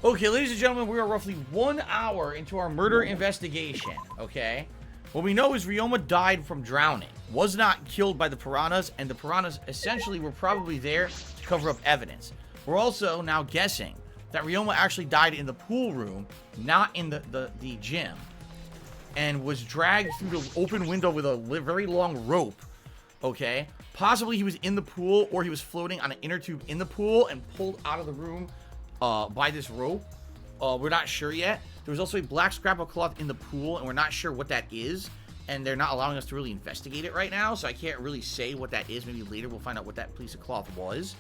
Okay, ladies and gentlemen, we are roughly 1 hour into our murder investigation, okay? What we know is Ryoma died from drowning, was not killed by the piranhas, and the piranhas essentially were probably there to cover up evidence. We're also now guessing that Ryoma actually died in the pool room, not in the gym, and was dragged through the open window with a very long rope, okay? Possibly he was in the pool, or he was floating on an inner tube in the pool and pulled out of the room by this rope. We're not sure yet. There was also a black scrap of cloth in the pool, and we're not sure what that is, and they're not allowing us to really investigate it right now, so I can't really say what that is. Maybe later we'll find out what that piece of cloth was.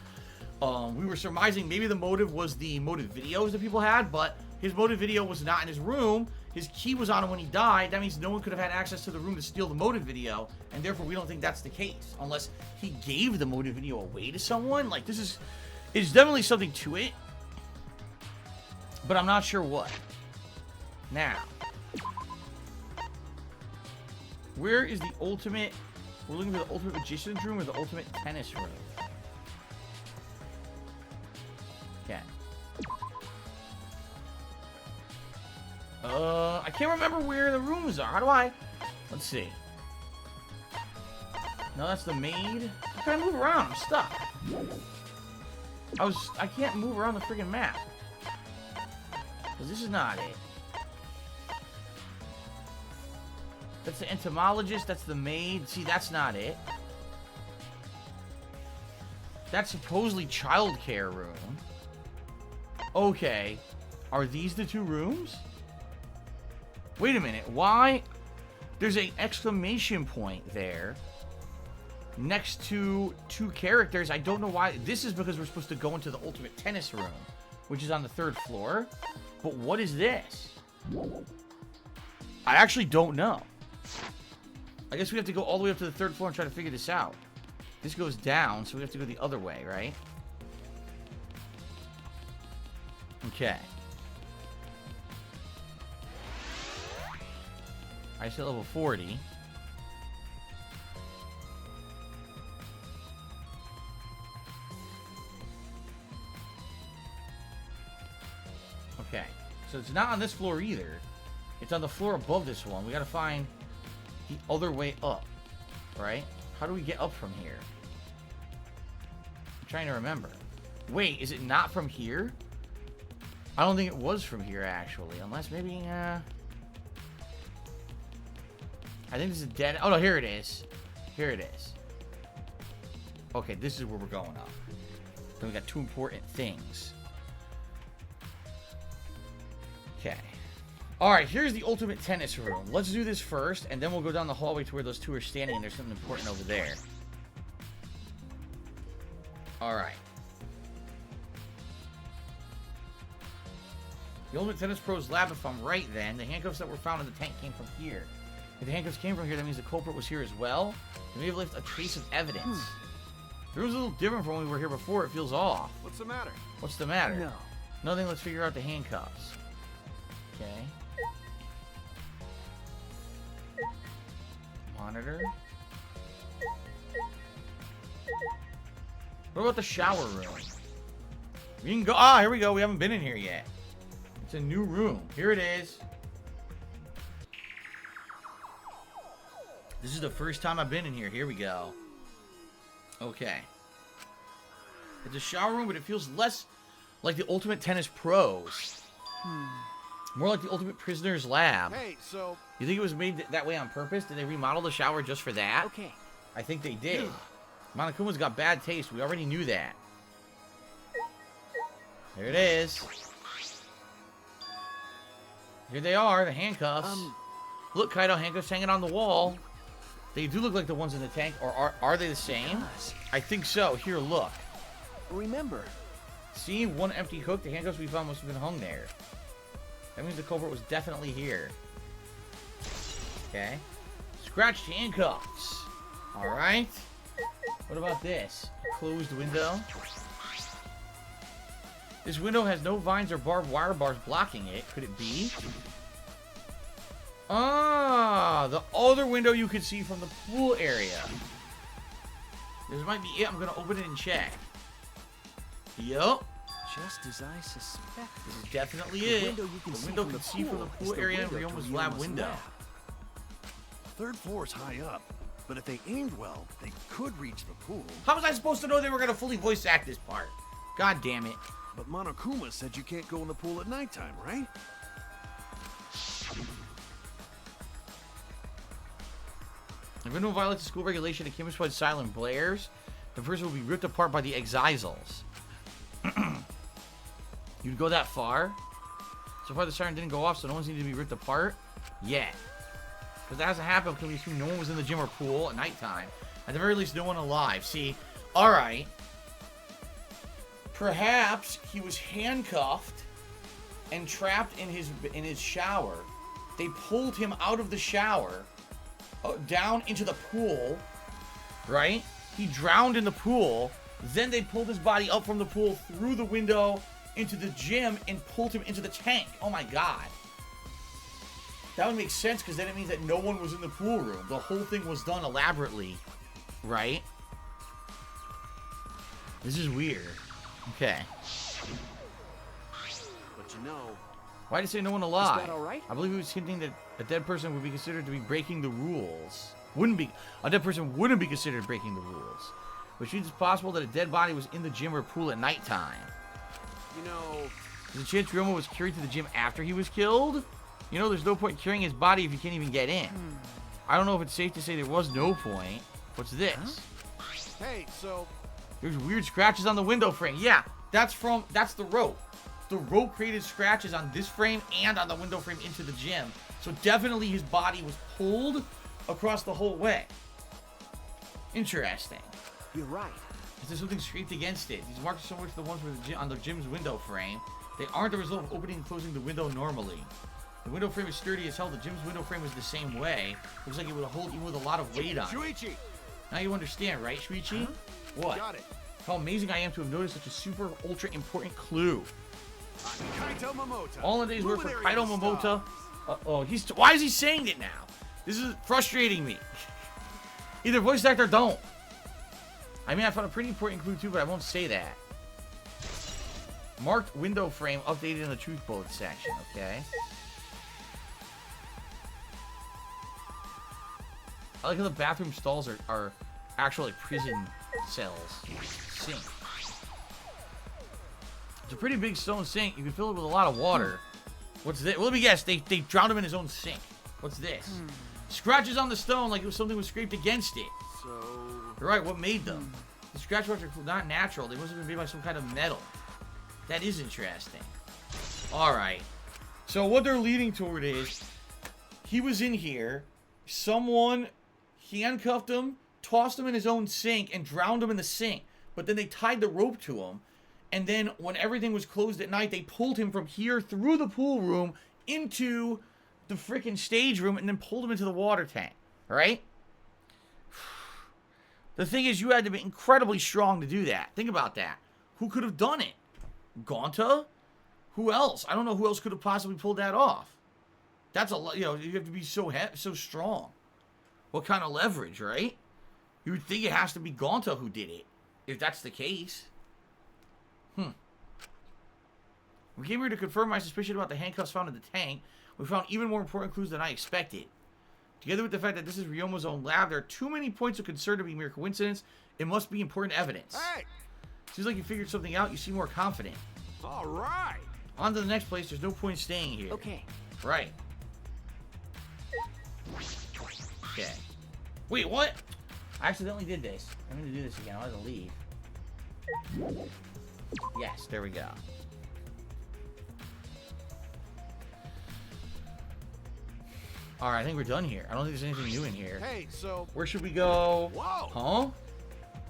We were surmising maybe the motive was the motive videos that people had, but his motive video was not in his room. His key was on him when he died. That means no one could have had access to the room to steal the motive video, and therefore we don't think that's the case, unless he gave the motive video away to someone. Like, it's definitely something to it, but I'm not sure what. Now, where is the ultimate... We're looking for the ultimate magician's room or the ultimate tennis room? Okay. I can't remember where the rooms are. How do I... Let's see. No, that's the maid. How can I move around? I'm stuck. I can't move around the freaking map. Because this is not it. That's the entomologist. That's the maid. See, that's not it. That's supposedly childcare room. Okay. Are these the two rooms? Wait a minute. Why? There's an exclamation point there next to two characters. I don't know why. This is because we're supposed to go into the ultimate tennis room, which is on the 3rd floor. But what is this? I actually don't know. I guess we have to go all the way up to the 3rd floor and try to figure this out. This goes down, so we have to go the other way, right? Okay. I said level 40. Okay. So it's not on this floor either. It's on the floor above this one. We gotta find the other way up, right? How do we get up from here? I'm trying to remember. Wait, is it not from here? I don't think it was from here, actually. Unless maybe, I think this is dead. Oh, no, here it is. Here it is. Okay, this is where we're going up. Then we got 2 important things. Okay. Alright, here's the ultimate tennis room. Let's do this first, and then we'll go down the hallway to where those two are standing, and there's something important over there. Alright. The Ultimate Tennis Pro's lab, if I'm right then. The handcuffs that were found in the tank came from here. If the handcuffs came from here, that means the culprit was here as well. They may have left a trace of evidence. The room's a little different from when we were here before. It feels off. What's the matter? What's the matter? No. Nothing. Let's figure out the handcuffs. Okay. Monitor. What about the shower room? We can go. Ah, here we go. We haven't been in here yet. It's a new room. Here it is. This is the first time I've been in here. Here we go. Okay. It's a shower room, but it feels less like the Ultimate Tennis Pros. More like the Ultimate Prisoner's Lab. Hey, so... You think it was made that way on purpose? Did they remodel the shower just for that? Okay. I think they did. Monokuma's got bad taste. We already knew that. There it is. Here they are, the handcuffs. Look, Kaido, handcuffs hanging on the wall. They do look like the ones in the tank, or are they the same? I think so. Here, look. Remember. See, one empty hook. The handcuffs we found must have been hung there. That means the culprit was definitely here. Okay. Scratched handcuffs. Alright. What about this? Closed window. This window has no vines or barbed wire bars blocking it. Could it be? Ah, the other window you could see from the pool area. This might be it. I'm going to open it and check. Yup. Just as I suspected. This is definitely The it. window you can The see window from can the see from the pool pool is the area and window to Ryoma's lab Ryoma's window. lab. Third floor's high up, but if they aimed well, they could reach the pool. How was I supposed to know they were gonna fully voice act this part? God damn it. But Monokuma said you can't go in the pool at nighttime, right? If anyone violates the school regulation and campus wide silent blares, the person will be ripped apart by the exisals. You'd go that far? So far the siren didn't go off, so no one's needed to be ripped apart? Yeah. Because that hasn't happened because we assume no one was in the gym or pool at nighttime. At the very least, no one alive. See, alright. Perhaps he was handcuffed and trapped in his shower. They pulled him out of the shower, down into the pool, right? He drowned in the pool. Then they pulled his body up from the pool through the window into the gym and pulled him into the tank. Oh my god. That would make sense because then it means that no one was in the pool room. The whole thing was done elaborately, right? This is weird. Okay. But you know, Why did it say no one alive? Is that all right? I believe he was hinting that a dead person would be considered to be breaking the rules. A dead person wouldn't be considered breaking the rules. Which means it's possible that a dead body was in the gym or pool at nighttime. you know, There's a chance Ryoma was carried to the gym after he was killed? You know, there's no point carrying his body if you can't even get in. I don't know if it's safe to say there was no point. What's this? hey, so There's weird scratches on the window frame. Yeah, that's the rope. The rope created scratches on this frame and on the window frame into the gym. So definitely his body was pulled across the whole way. Interesting. You're right. Is there something scraped against it? These marks are similar to the ones on the gym's window frame. They aren't the result of opening and closing the window normally. The window frame is sturdy as hell. The gym's window frame was the same way. Looks like it would hold even with a lot of weight on it. Shuichi, Now you understand, right, Shuichi? What? got it. How amazing I am to have noticed such a super ultra important clue. Kaito Momota. All in a day's work for Luminary Kaito of the Momota. stars. Why is he saying it now? This is frustrating me. Either voice act or don't. I mean, I found a pretty important clue too, but I won't say that. Marked window frame updated in the truth bullet section, okay? I like how the bathroom stalls are actual like prison cells. Sink. It's a pretty big stone sink. You can fill it with a lot of water. What's this? Well, let me guess. They drowned him in his own sink. What's this? Scratches on the stone like it was something was scraped against it. So, Right, what made them? The scratch marks are not natural. They must have been made by some kind of metal. That is interesting. Alright. So what they're leading toward is, he was in here, someone handcuffed him, tossed him in his own sink, and drowned him in the sink. But then they tied the rope to him, and then when everything was closed at night, they pulled him from here through the pool room into the freaking stage room and then pulled him into the water tank. Right? The thing is, you had to be incredibly strong to do that. Think about that. Who could have done it? Gonta? Who else? I don't know who else could have possibly pulled that off. That's a lot. You know, you have to be so strong. What kind of leverage, right? You would think it has to be Gonta who did it, if that's the case. We came here to confirm my suspicion about the handcuffs found in the tank. We found even more important clues than I expected. Together with the fact that this is Ryoma's own lab, there are too many points of concern to be mere coincidence. It must be important evidence. hey, Seems like you figured something out. You seem more confident. all right. On to the next place. There's no point staying here. Okay. Right. Okay. Wait, what? I accidentally did this. I'm going to do this again. I'll have to leave. Yes, there we go. Alright, I think we're done here. I don't think there's anything new in here. Hey, so, Where should we go? whoa, Huh?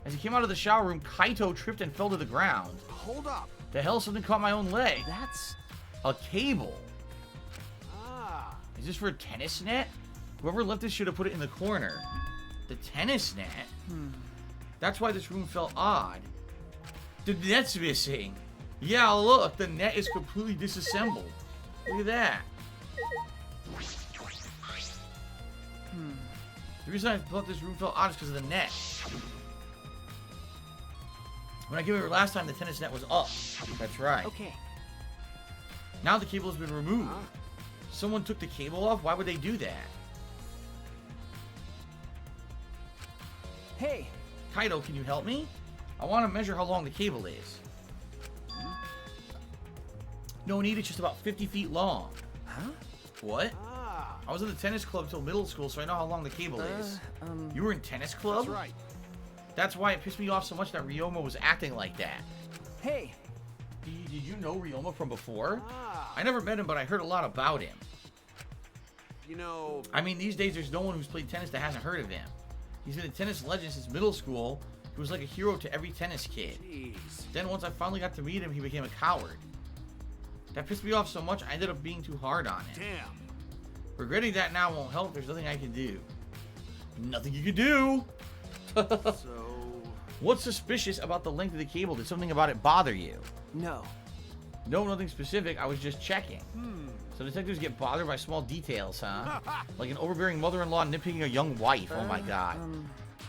As he came out of the shower room, Kaito tripped and fell to the ground. hold up. The hell, something caught my own leg. That's... A cable. Ah, Is this for a tennis net? Whoever left this should have put it in the corner. The tennis net? That's why this room felt odd. The net's missing. Yeah, look, the net is completely disassembled. Look at that. The reason I thought this room felt odd is because of the net. When I came over last time, the tennis net was up. That's right. Okay. Now the cable has been removed. Huh? Someone took the cable off? Why would they do that? Hey. Kaido, can you help me? I want to measure how long the cable is. No need, it's just about 50 feet long. Huh? What? Ah. I was in the tennis club till middle school, so I know how long the cable is. You were in tennis club? That's right. That's why it pissed me off so much that Ryoma was acting like that. Hey. Did you know Ryoma from before? Ah. I never met him, but I heard a lot about him. You know, I mean, these days there's no one who's played tennis that hasn't heard of him. He's been a tennis legend since middle school. He was like a hero to every tennis kid. jeez. Then once I finally got to meet him, he became a coward. That pissed me off so much, I ended up being too hard on him. Damn. Regretting that now won't help. There's nothing I can do. Nothing you can do! So, What's suspicious about the length of the cable? Did something about it bother you? No. No, nothing specific. I was just checking. So detectives get bothered by small details, huh? Like an overbearing mother-in-law nitpicking a young wife. Oh my god.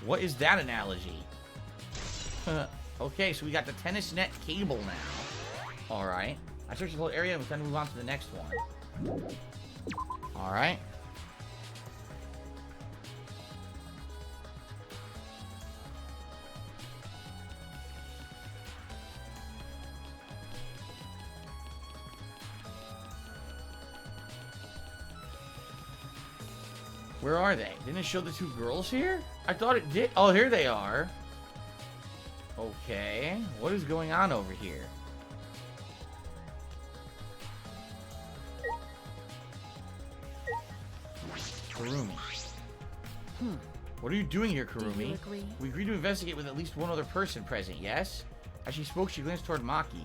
What is that analogy? Okay, so we got the tennis net cable now. Alright. I searched the whole area and we're going to move on to the next one. Alright. Where are they? Didn't it show the two girls here? I thought it did. Oh, here they are. Okay. What is going on over here? Kurumi. What are you doing here, Kurumi? Do you agree? We agreed to investigate with at least one other person present, yes? As she spoke, she glanced toward Maki.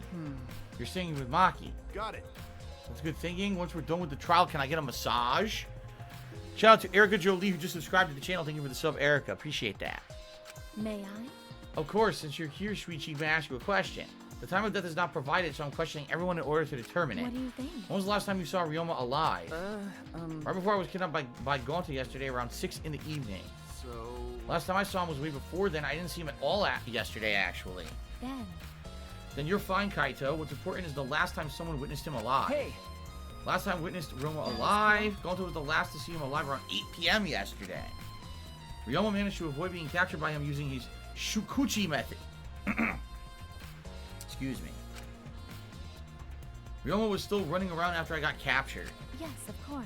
You're staying with Maki. got it. That's good thinking. Once we're done with the trial, can I get a massage? Shout out to Erica Jolie, who just subscribed to the channel. Thank you for the sub, Erica. Appreciate that. May I? Of course, since you're here, Shuichi, may I ask you a question? The time of death is not provided, so I'm questioning everyone in order to determine it. What do you think? When was the last time you saw Ryoma alive? Right before I was kidnapped by Gonta yesterday, around 6 in the evening. So, Last time I saw him was way before then. I didn't see him at all yesterday, actually. Then, You're fine, Kaito. What's important is the last time someone witnessed him alive. Hey. Last time witnessed Ryoma alive. Gonta was the last to see him alive around 8 p.m. yesterday. Ryoma managed to avoid being captured by him using his Shukuchi method. Excuse me. Ryoma was still running around after I got captured. yes, of course.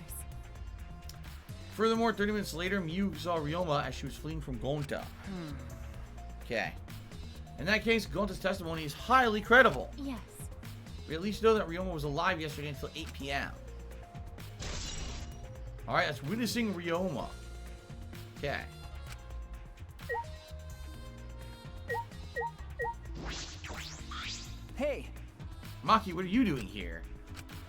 Furthermore, 30 minutes later, Miyu saw Ryoma as she was fleeing from Gonta. Okay. In that case, Gonta's testimony is highly credible. Yes. We at least know that Ryoma was alive yesterday until 8 p.m. Alright, that's witnessing Ryoma. Okay. Hey. Maki, what are you doing here?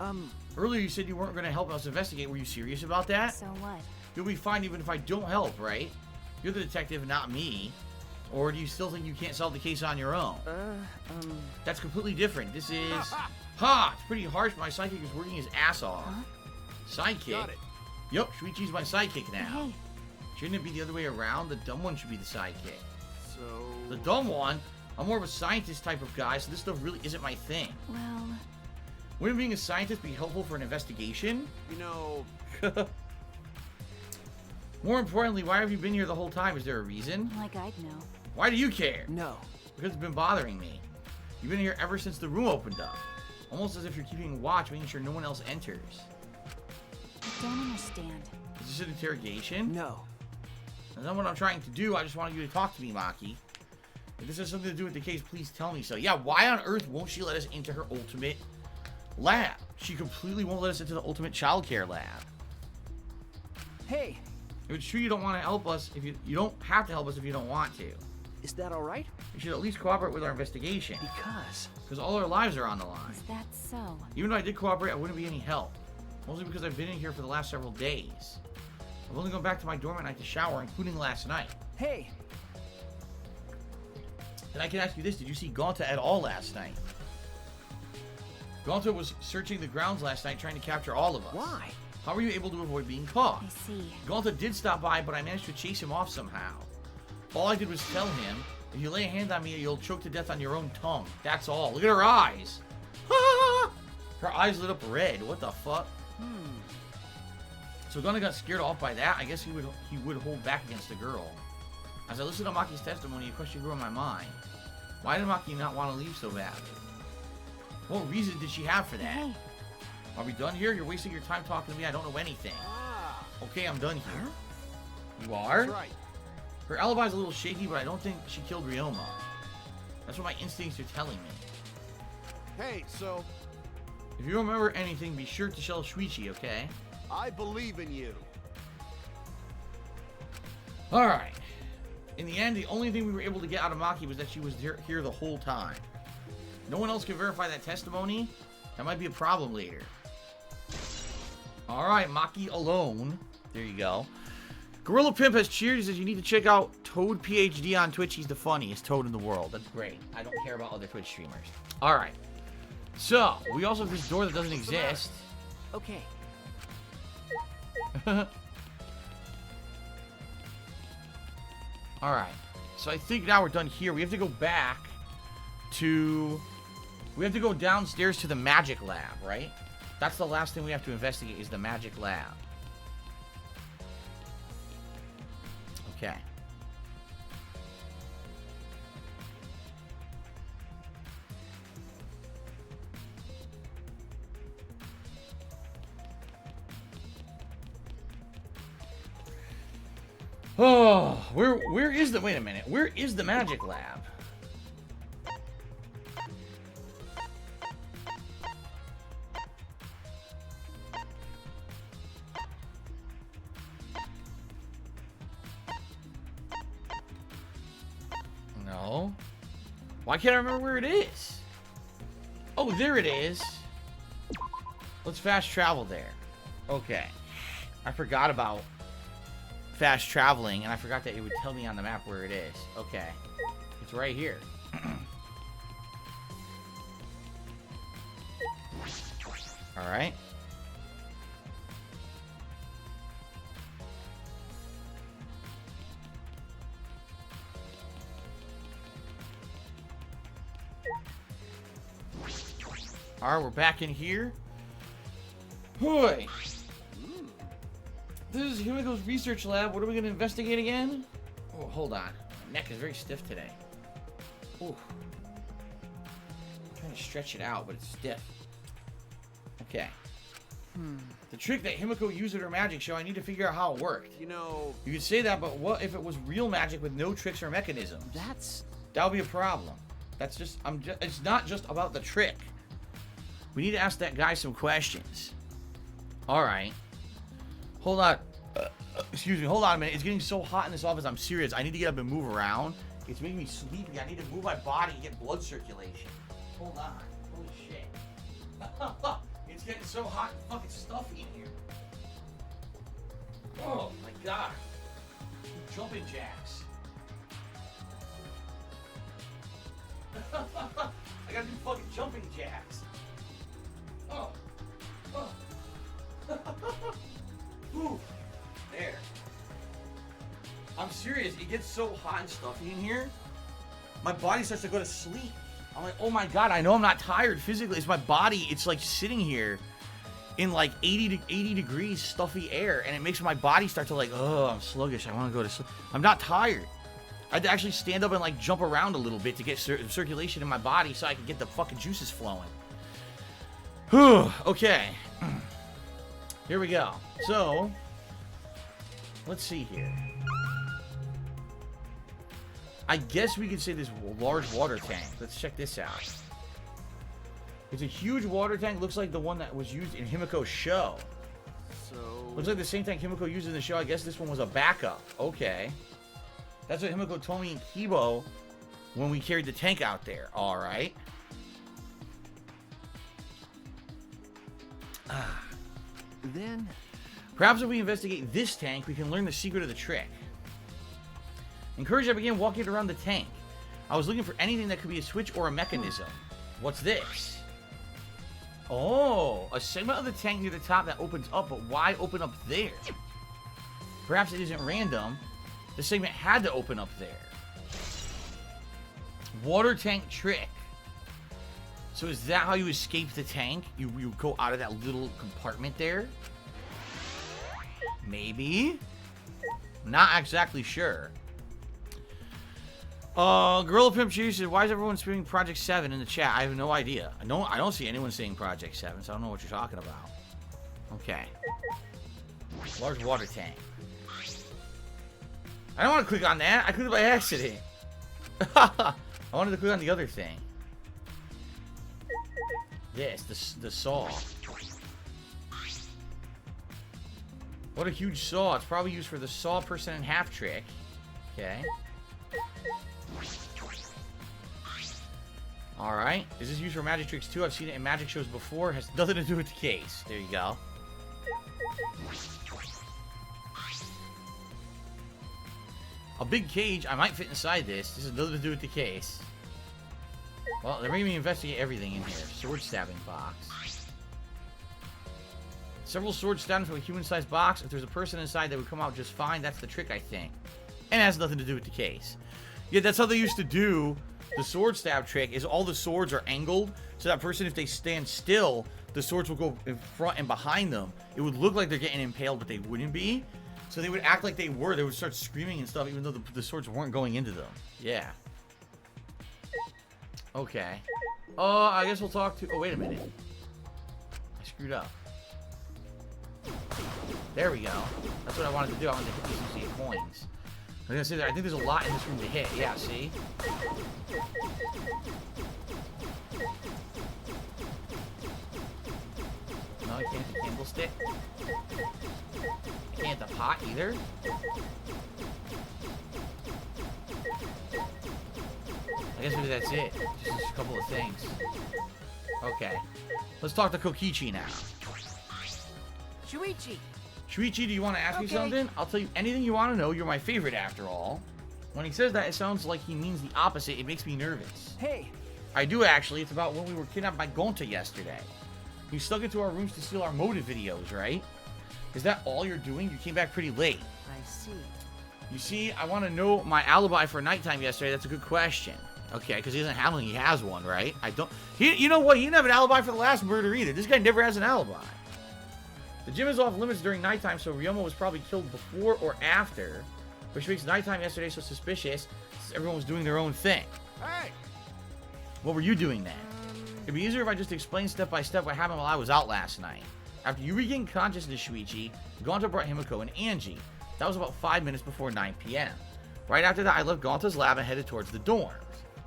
Um, Earlier you said you weren't going to help us investigate. Were you serious about that? So what? You'll be fine even if I don't help, right? You're the detective, not me. Or do you still think you can't solve the case on your own? That's completely different. This is... Ha! It's pretty harsh, but my sidekick is working his ass off. Huh? Sidekick? got it. Yup, Shuichi's my sidekick now. Hey, Shouldn't it be the other way around? The dumb one should be the sidekick. So, The dumb one? I'm more of a scientist type of guy, so this stuff really isn't my thing. well, Wouldn't being a scientist be helpful for an investigation? you know, More importantly, why have you been here the whole time? Is there a reason? like I'd know. Why do you care? no. Because it's been bothering me. You've been here ever since the room opened up. Almost as if you're keeping watch, making sure no one else enters. I don't understand. Is this an interrogation? No. That's not what I'm trying to do. I just wanted you to talk to me, Maki. If this has something to do with the case, please tell me so. Yeah, why on earth won't she let us into her ultimate lab? She completely won't let us into the ultimate childcare lab. Hey. If it's true you don't want to help us, if you don't have to help us if you don't want to. Is that all right? You should at least cooperate with our investigation. Because all our lives are on the line. Is that so? Even though I did cooperate, I wouldn't be any help. Mostly because I've been in here for the last several days. I've only gone back to my dorm at night to shower, including last night. Hey. And I can ask you this, did you see Gonta at all last night? Gonta was searching the grounds last night trying to capture all of us. Why? How were you able to avoid being caught? I see. Gonta did stop by, but I managed to chase him off somehow. All I did was tell him If you lay a hand on me, you'll choke to death on your own tongue. That's all. Look at her eyes. Her eyes lit up red. What the fuck? So Gunna got scared off by that. I guess he would hold back against the girl. As I listened to Maki's testimony, a question grew in my mind. Why did Maki not want to leave so badly? What reason did she have for that? Hey. Are we done here? You're wasting your time talking to me. I don't know anything. Okay, I'm done here. You are? That's right. Her alibi's a little shaky, but I don't think she killed Ryoma. That's what my instincts are telling me. Hey, so If you remember anything, be sure to tell Shuichi, okay? I believe in you. Alright. In the end, the only thing we were able to get out of Maki was that she was here the whole time. No one else can verify that testimony. That might be a problem later. Alright, Maki alone. There you go. Gorilla Pimp has cheered. He says you need to check out Toad PhD on Twitch. He's the funniest Toad in the world. That's great. I don't care about other Twitch streamers. Alright. So, we also have this door that doesn't exist. Okay. Alright. So I think now we're done here. We have to go back to... We have to go downstairs to the magic lab, right? That's the last thing we have to investigate is the magic lab. Okay. Oh, where is the... Wait a minute. Where is the magic lab? No. Why can't I remember where it is? Oh, there it is. Let's fast travel there. Okay. I forgot about fast traveling, and I forgot that it would tell me on the map where it is. Okay. It's right here. Alright. Alright, we're back in here. Boy. This is Himiko's research lab. What are we going to investigate again? Oh, hold on. My neck is very stiff today. Ooh. I'm trying to stretch it out, but it's stiff. Okay. The trick that Himiko used at her magic show, I need to figure out how it worked. You know, You could say that, but what if it was real magic with no tricks or mechanisms? That would be a problem. That's just, it's not just about the trick. We need to ask that guy some questions. Alright. Hold on. Excuse me. Hold on a minute. It's getting so hot in this office. I'm serious. I need to get up and move around. It's making me sleepy. I need to move my body and get blood circulation. Hold on. Holy shit. It's getting so hot and fucking stuffy in here. Oh my god. Jumping jacks. I gotta do fucking jumping jacks. Oh. Ooh, there. I'm serious. It gets so hot and stuffy in here. My body starts to go to sleep. I'm like, oh my god, I know I'm not tired physically. It's my body. It's like sitting here in like 80 degrees stuffy air, and it makes my body start to like, oh, I'm sluggish. I want to go to sleep. I'm not tired. I had to actually stand up and like jump around a little bit to get circulation in my body so I can get the fucking juices flowing. Whew. Okay. Here we go. So, let's see here. I guess we could say this large water tank. Let's check this out. It's a huge water tank. Looks like the one that was used in Himiko's show. so Looks like the same tank Himiko used in the show. I guess this one was a backup. Okay. That's what Himiko told me in Kibo when we carried the tank out there. Alright. Then Perhaps if we investigate this tank, we can learn the secret of the trick. Encouraged, I began walking around the tank. I was looking for anything that could be a switch or a mechanism. What's this? Oh, a segment of the tank near the top that opens up, but why open up there? Perhaps it isn't random. The segment had to open up there. Water tank trick. So is that how you escape the tank? You go out of that little compartment there? Maybe? Not exactly sure. Gorilla Pimp Cheese says, why is everyone spewing Project 7 in the chat? I have no idea. I don't see anyone saying Project 7, so I don't know what you're talking about. Okay. Large water tank. I don't want to click on that. I clicked by accident. I wanted to click on the other thing. This, the saw. What a huge saw. It's probably used for the saw person in half trick. Okay. Alright. Is this used for magic tricks too? I've seen it in magic shows before. Has nothing to do with the case. There you go. A big cage. I might fit inside this. This has nothing to do with the case. Well, they're making me investigate everything in here. Sword stabbing box. Several swords stabbed from a human-sized box. If there's a person inside, they would come out just fine. That's the trick, I think. And it has nothing to do with the case. Yeah, that's how they used to do the sword stab trick, is all the swords are angled. So that person, if they stand still, the swords will go in front and behind them. It would look like they're getting impaled, but they wouldn't be. So they would act like they were. They would start screaming and stuff, even though the swords weren't going into them. Yeah. Okay. I guess we'll talk to... Oh, wait a minute. I screwed up. There we go. That's what I wanted to do. I wanted to hit these and see coins. I was gonna say that I think there's a lot in this room to hit. Yeah, see? No, I can't the candlestick. I can't the pot either. I guess maybe that's it. Just a couple of things. Okay. Let's talk to Kokichi now. Shuichi. Shuichi, do you want to ask me something? I'll tell you anything you want to know. You're my favorite after all. When he says that, it sounds like he means the opposite. It makes me nervous. Hey. I do actually. It's about when we were kidnapped by Gonta yesterday. You snuck into our rooms to steal our motive videos, right? Is that all you're doing? You came back pretty late. I see. You see, I want to know my alibi for nighttime yesterday. That's a good question. Okay, because he doesn't have one. He has one, right? I don't... You know what? He didn't have an alibi for the last murder either. This guy never has an alibi. The gym is off limits during nighttime, so Ryoma was probably killed before or after, which makes nighttime yesterday so suspicious, since everyone was doing their own thing. Hey! What were you doing then? It'd be easier if I just explained step by step what happened while I was out last night. After you regained consciousness, Shuichi, Gonta brought Himiko and Angie. That was about 5 minutes before 9 p.m. Right after that, I left Gonta's lab and headed towards the dorms.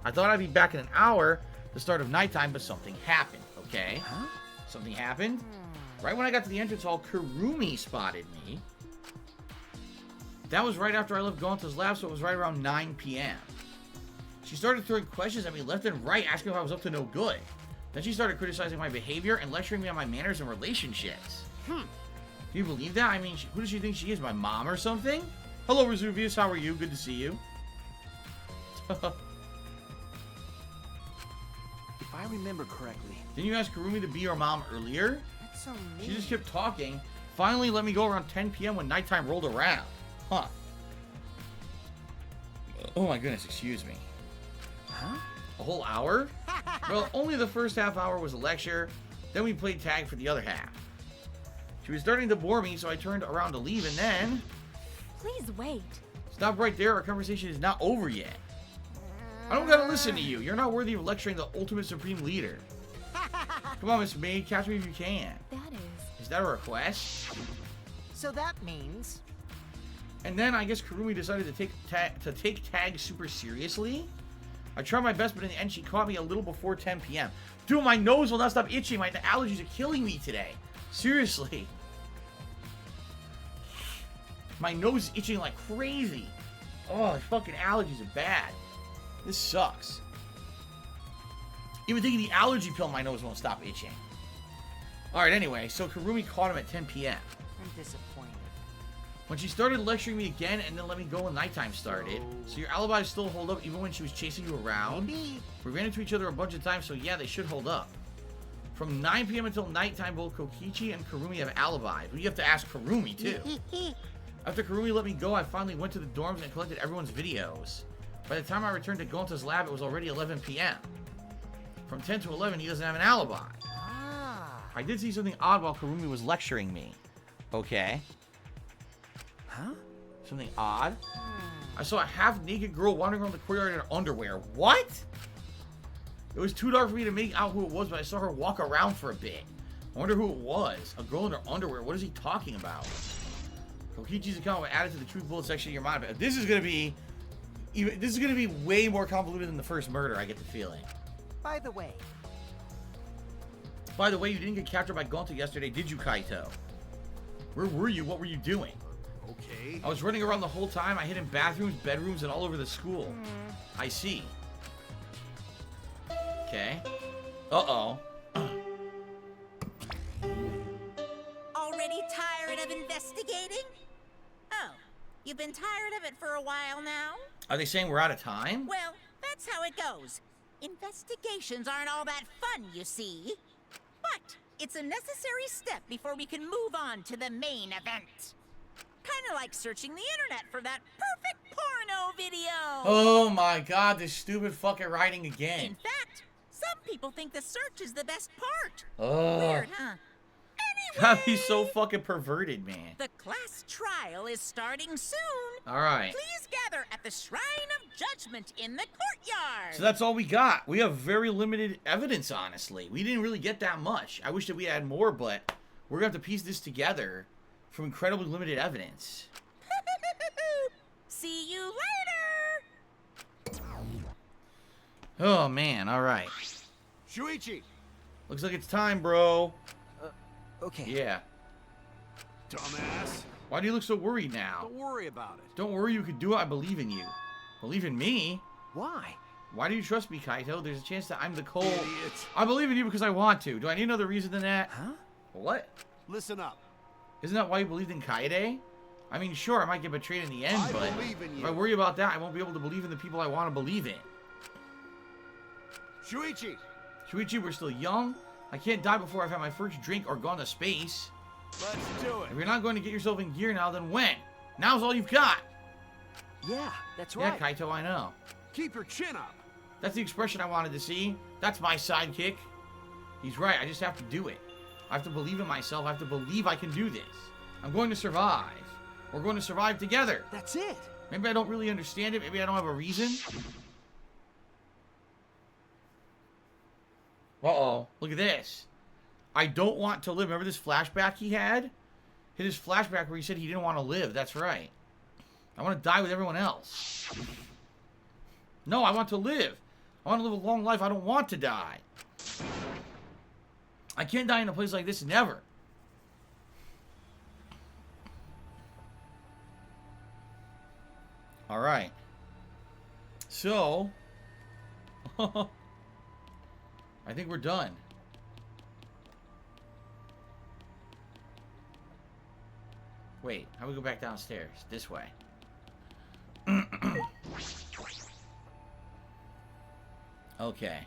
I thought I'd be back in an hour, the start of nighttime, but something happened, okay? Huh? Something happened? Right when I got to the entrance hall, Kurumi spotted me. That was right after I left Gonta's lab, so it was right around 9 p.m. She started throwing questions at me left and right, asking if I was up to no good. Then she started criticizing my behavior and lecturing me on my manners and relationships. Do you believe that? I mean, who does she think she is? My mom or something? Hello, Vesuvius. How are you? Good to see you. If I remember correctly. Didn't you ask Kurumi to be your mom earlier? That's so mean. She just kept talking. Finally let me go around 10 p.m. when nighttime rolled around. Huh. Oh my goodness, excuse me. Huh? A whole hour? Well, only the first half hour was a lecture. Then we played tag for the other half. She was starting to bore me, so I turned around to leave, and then... Please wait. Stop right there. Our conversation is not over yet. I don't gotta listen to you. You're not worthy of lecturing the ultimate supreme leader. Come on, Miss Maid. Catch me if you can. That is... Is that a request? So that means... And then I guess Kurumi decided to take tag super seriously. I tried my best, but in the end, she caught me a little before 10 p.m. Dude, my nose will not stop itching. The allergies are killing me today. Seriously. My nose is itching like crazy. Oh, fucking allergies are bad. This sucks. Even taking the allergy pill, my nose won't stop itching. Alright, anyway, so Kurumi caught him at 10 p.m. I'm disappointed. When she started lecturing me again and then let me go when nighttime started. So your alibis still hold up even when she was chasing you around? Maybe. We ran into each other a bunch of times, so yeah, they should hold up. From 9 p.m. until nighttime, both Kokichi and Kurumi have alibis. But you have to ask Kurumi, too. After Kurumi let me go, I finally went to the dorms and collected everyone's videos. By the time I returned to Gonta's lab, it was already 11 p.m. From 10 to 11, he doesn't have an alibi. Ah. I did see something odd while Kurumi was lecturing me. Okay. Huh? Something odd? I saw a half-naked girl wandering around the courtyard in her underwear. What? It was too dark for me to make out who it was, but I saw her walk around for a bit. I wonder who it was. A girl in her underwear. What is he talking about? Kokichi's account was added to the truth bullet section of your mind. This is gonna be way more convoluted than the first murder, I get the feeling. By the way, you didn't get captured by Gonta yesterday, did you, Kaito? Where were you? What were you doing? Okay. I was running around the whole time. I hid in bathrooms, bedrooms, and all over the school. I see. Okay. Uh-oh. Already tired of investigating? Oh, you've been tired of it for a while now? Are they saying we're out of time? Well, that's how it goes. Investigations aren't all that fun, you see. But it's a necessary step before we can move on to the main event. Kind of like searching the internet for that perfect porno video. Oh my god, this stupid fucking writing again. In fact, some people think the search is the best part. Ugh. Weird, huh? God, Anyway, he's so fucking perverted, man. the class trial is starting soon. Alright. Please gather at the Shrine of Judgment in the courtyard. So that's all we got. We have very limited evidence, honestly. We didn't really get that much. I wish that we had more, but we're going to have to piece this together from incredibly limited evidence. See you later. Oh, man. Alright. Shuichi! Looks like it's time, bro. okay. Yeah. Dumbass. Why do you look so worried now? Don't worry about it. Don't worry, you can do it. I believe in you. Believe in me? Why? Why do you trust me, Kaito? There's a chance that I'm the Cole. Idiot. I believe in you because I want to. Do I need another reason than that? Huh? What? Listen up. Isn't that why you believed in Kaede? I mean, sure, I might get betrayed in the end, I but believe in if you. I worry about that, I won't be able to believe in the people I want to believe in. Shuichi! Shuichi, we're still young. I can't die before I've had my first drink or gone to space. Let's do it. If you're not going to get yourself in gear now, then when? Now's all you've got. Yeah, that's right. Yeah, Kaito, I know. Keep your chin up. That's the expression I wanted to see. That's my sidekick. He's right, I just have to do it. I have to believe in myself. I have to believe I can do this. I'm going to survive. We're going to survive together. That's it. Maybe I don't really understand it. Maybe I don't have a reason. Uh-oh. Look at this. I don't want to live. Remember this flashback he had? His flashback where he said he didn't want to live. That's right. I want to die with everyone else. No, I want to live. I want to live a long life. I don't want to die. I can't die in a place like this. Never. All right. So, I think we're done. Wait, how do we go back downstairs? This way. Okay.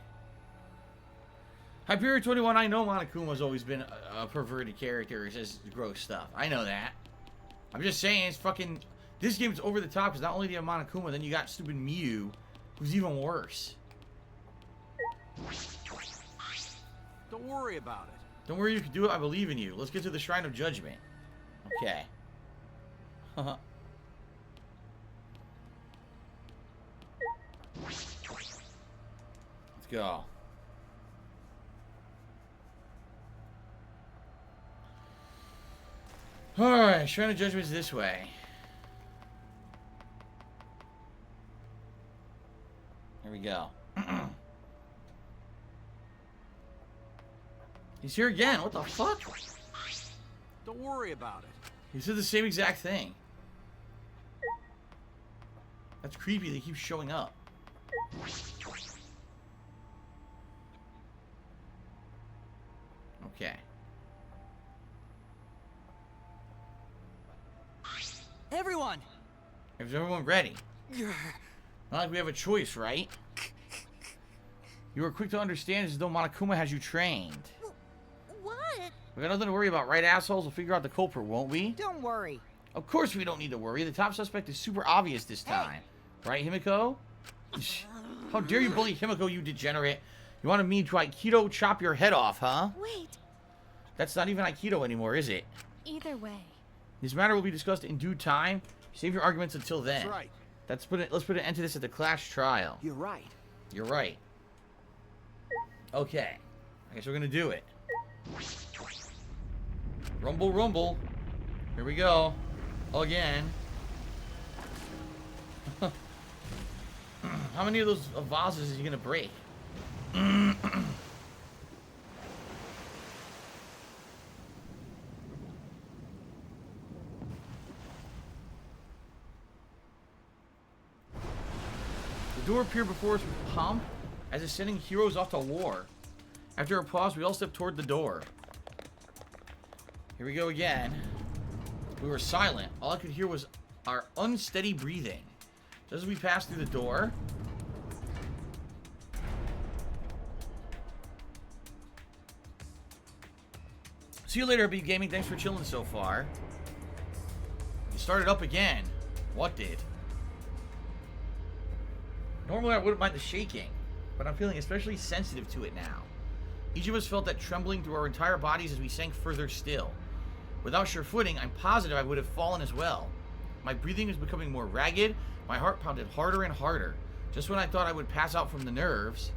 Hyperion 21, I know Monokuma's always been a perverted character who says gross stuff. I know that. I'm just saying, it's fucking... This game's over the top, because not only do you have Monokuma, then you got stupid Miu, who's even worse. Don't worry about it. Don't worry, you can do it. I believe in you. Let's get to the Shrine of Judgment. Okay. Let's go. Alright, Shrine of Judgment is this way. Here we go. He's here again. What the fuck? Don't worry about it. He said the same exact thing. That's creepy. They keep showing up. Okay. Everyone! Is everyone ready? Not like we have a choice, right? You were quick to understand as though Monokuma has you trained. What? We got nothing to worry about, right, assholes? We'll figure out the culprit, won't we? Don't worry. Of course we don't need to worry. The top suspect is super obvious this time. Right, Himiko? How dare you bully Himiko, you degenerate? You wanted me to Aikido chop your head off, huh? Wait. That's not even Aikido anymore, is it? Either way. This matter will be discussed in due time. Save your arguments until then. That's right. Let's put an end to this at the class trial. You're right. You're right. Okay. I guess we're gonna do it. Rumble, rumble. Here we go. Again. How many of those vases is he gonna break? The door appeared before us with pomp, as if sending heroes off to war. After a pause, we all stepped toward the door. Here we go again. We were silent. All I could hear was our unsteady breathing. Just as we passed through the door, see you later, pt19. Thanks for chilling so far. You started up again. What did? Normally I wouldn't mind the shaking, but I'm feeling especially sensitive to it now. Each of us felt that trembling through our entire bodies as we sank further still. Without sure footing, I'm positive I would have fallen as well. My breathing was becoming more ragged, my heart pounded harder and harder. Just when I thought I would pass out from the nerves,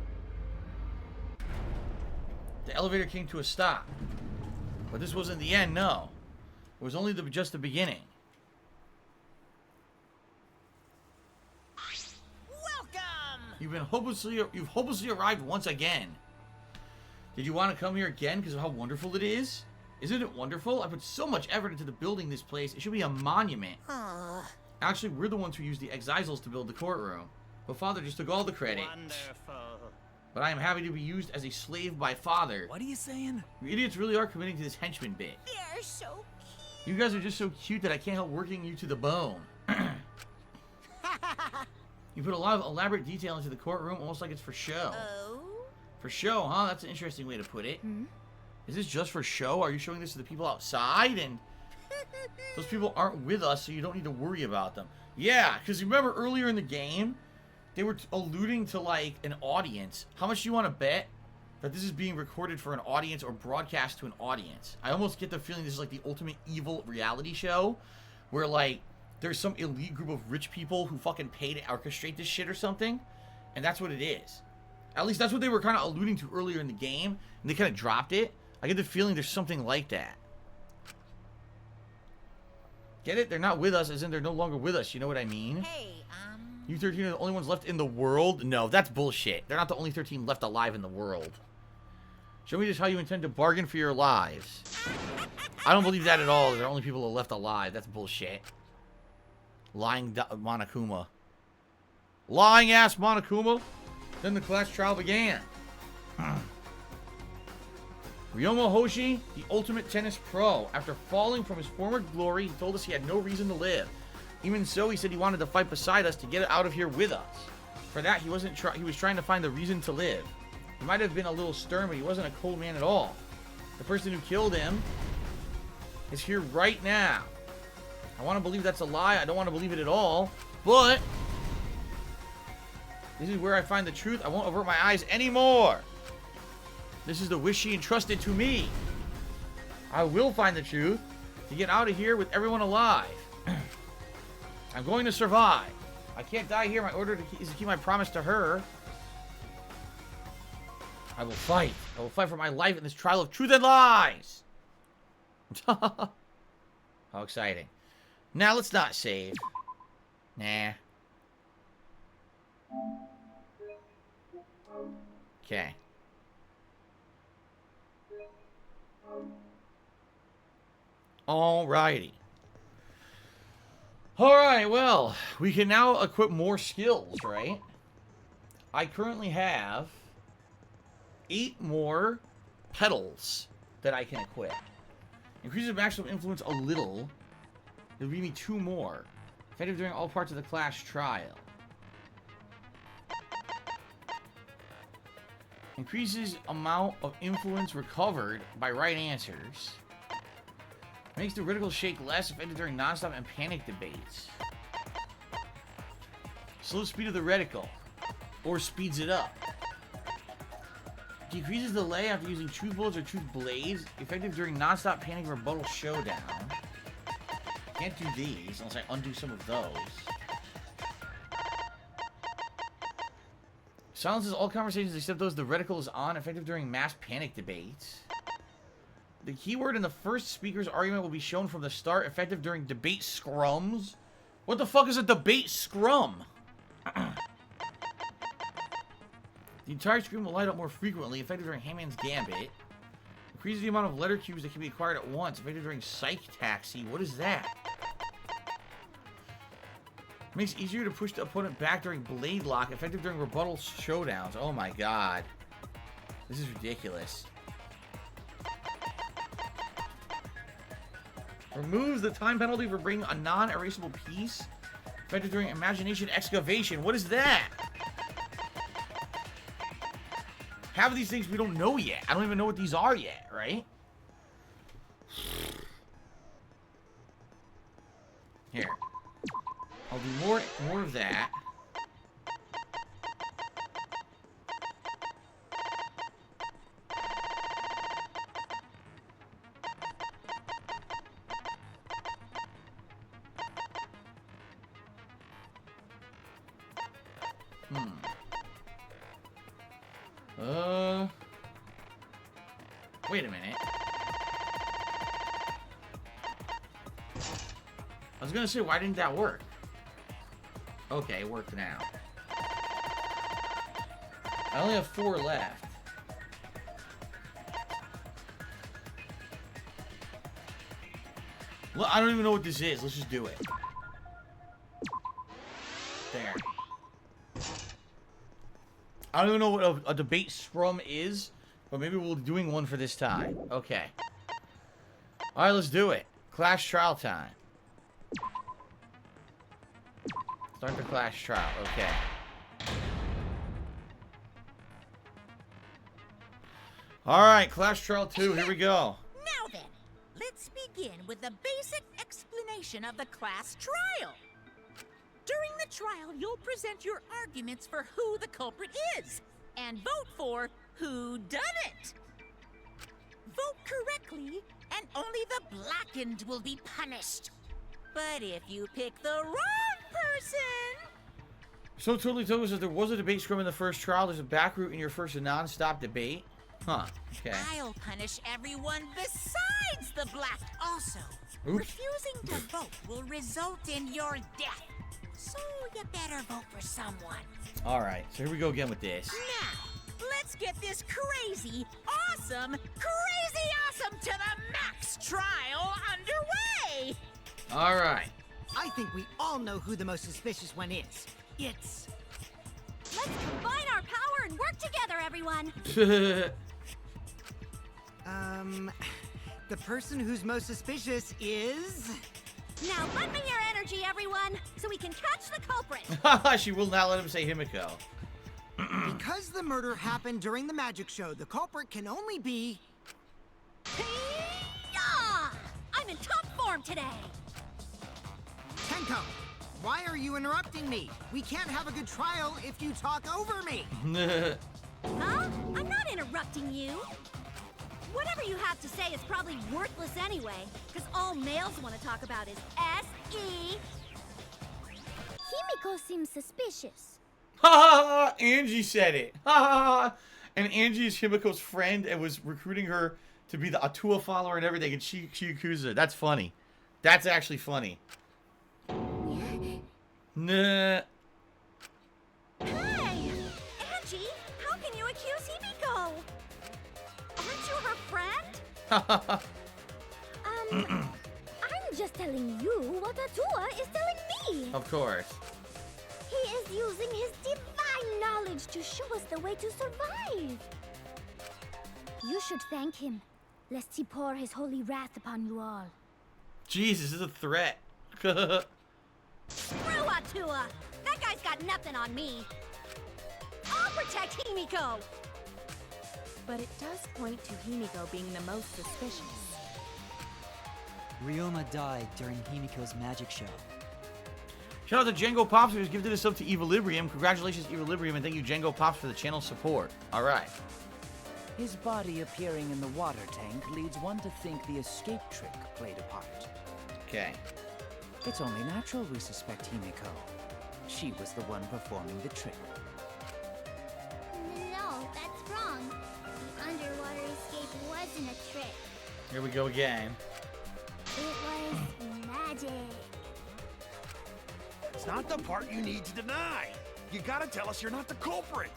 the elevator came to a stop. But this wasn't the end, no. It was only just the beginning. Welcome! You've hopelessly arrived once again. Did you want to come here again because of how wonderful it is? Isn't it wonderful? I put so much effort into the building this place. It should be a monument. Actually, we're the ones who used the exisals to build the courtroom. But Father just took all the credit. Wonderful. But I am happy to be used as a slave by Father. What are you saying? You idiots really are committing to this henchman bit. They're so You guys are just so cute that I can't help working you to the bone. You put a lot of elaborate detail into the courtroom, almost like it's for show. Oh? For show, huh? That's an interesting way to put it. Is this just for show? Are you showing this to the people outside? And those people aren't with us, so you don't need to worry about them. Yeah, because remember earlier in the game, they were alluding to, like, an audience. How much do you want to bet that this is being recorded for an audience or broadcast to an audience? I almost get the feeling this is like the ultimate evil reality show, where, like, there's some elite group of rich people who fucking pay to orchestrate this shit or something, and that's what it is. At least that's what they were kind of alluding to earlier in the game, and they kind of dropped it. I get the feeling there's something like that. Get it? They're not with us, as in they're no longer with us, you know what I mean? Hey, You 13 are the only ones left in the world? No, that's bullshit. They're not the only 13 left alive in the world. Show me just how you intend to bargain for your lives. I don't believe that at all. They're the only people who are left alive. That's bullshit. Lying Monokuma. Lying ass Monokuma. Then the class trial began. Ryoma Hoshi, the ultimate tennis pro. After falling from his former glory, he told us he had no reason to live. Even so, he said he wanted to fight beside us to get out of here with us. For that, he was trying to find the reason to live. He might have been a little stern, but he wasn't a cold man at all. The person who killed him is here right now. I want to believe that's a lie. I don't want to believe it at all. But this is where I find the truth. I won't avert my eyes anymore. This is the wish she entrusted to me. I will find the truth to get out of here with everyone alive. I'm going to survive. I can't die here. My order is to keep my promise to her. I will fight. I will fight for my life in this trial of truth and lies. How exciting. Now let's not save. Nah. Okay. Alrighty. Alright, well, we can now equip more skills, right? I currently have 8 more petals that I can equip. Increases maximum influence a little. It'll give me 2 more. Effective during all parts of the class trial. Increases amount of influence recovered by right answers. Makes the reticle shake less effective during non-stop and panic debates. Slow speed of the reticle. or speeds it up. Decreases delay after using truth bullets or truth blades. Effective during non-stop panic rebuttal showdown. Can't do these unless I undo some of those. Silences all conversations except those the reticle is on. Effective during mass panic debates. The keyword in the first speaker's argument will be shown from the start. Effective during debate scrums. What the fuck is a debate scrum? The entire screen will light up more frequently. Effective during Hangman's Gambit. Increases the amount of letter cubes that can be acquired at once. Effective during Psych Taxi. What is that? Makes it easier to push the opponent back during Blade Lock. Effective during rebuttal showdowns. Oh my god. This is ridiculous. Removes the time penalty for bringing a non-erasable piece. Effective during Imagination Excavation. What is that? Half of these things we don't know yet. I don't even know what these are yet, right? Here. I'll do more of that. Wait a minute. I was gonna say, why didn't that work? Okay, it worked now. I only have 4 left. Well, I don't even know what this is. Let's just do it. There. I don't even know what a debate scrum is, but maybe we'll be doing one for this time. Okay. Alright, let's do it. Clash trial time. Start the Clash trial. Okay. Alright, Clash Trial 2. Here we go. Now then, let's begin with the basic explanation of the class trial. During the trial, you'll present your arguments for who the culprit is, and vote for who done it. Vote correctly, and only the blackened will be punished. But if you pick the wrong person... So totally told us that there was a debate scrum in the first trial. There's a back route in your first non-stop debate. Huh. Okay. I'll punish everyone besides the black also. Oops. Refusing to vote will result in your death. So you better vote for someone. Alright, so here we go again with this. Now, let's get this crazy awesome to the max trial underway! Alright. I think we all know who the most suspicious one is. It's... Let's combine our power and work together, everyone. The person who's most suspicious is... Now lend me your energy, everyone, so we can catch the culprit. She will not let him say Himiko. Because the murder happened during the magic show, the culprit can only be... Yeah! I'm in top form today. Tenko, why are you interrupting me? We can't have a good trial if you talk over me. Huh? I'm not interrupting you. Whatever you have to say is probably worthless anyway, because all males want to talk about is S.E. Himiko seems suspicious. Ha ha ha! Angie said it. Ha ha ha! And Angie is Himiko's friend and was recruiting her to be the Atua follower and everything, and she accused her. That's funny. That's actually funny. Nah. Hey! Angie, how can you accuse Himiko? Aren't you her friend? I'm just telling you what Atua is telling me. Of course. He is using his divine knowledge to show us the way to survive. You should thank him, lest he pour his holy wrath upon you all. Jesus, this is a threat. Screw Atua! That guy's got nothing on me. I'll protect Himiko! But it does point to Himiko being the most suspicious. Ryoma died during Himiko's magic show. Shout out to Django Pops who's gifted us up to Equilibrium. Congratulations, Equilibrium, and thank you, Django Pops, for the channel support. All right. His body appearing in the water tank leads one to think the escape trick played a part. Okay. It's only natural we suspect Himiko. She was the one performing the trick. No, that's wrong. The underwater escape wasn't a trick. Here we go again. It was magic. It's not the part you need to deny. You gotta tell us you're not the culprit.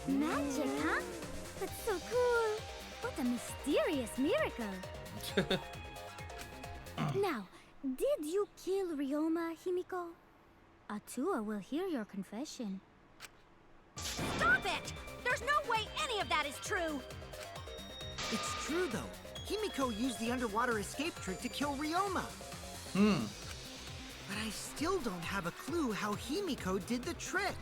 Magic, huh? That's so cool. What a mysterious miracle. Now, did you kill Ryoma, Himiko? Atua will hear your confession. Stop it! There's no way any of that is true! It's true, though. Himiko used the underwater escape trick to kill Ryoma. But I still don't have a clue how Himiko did the trick.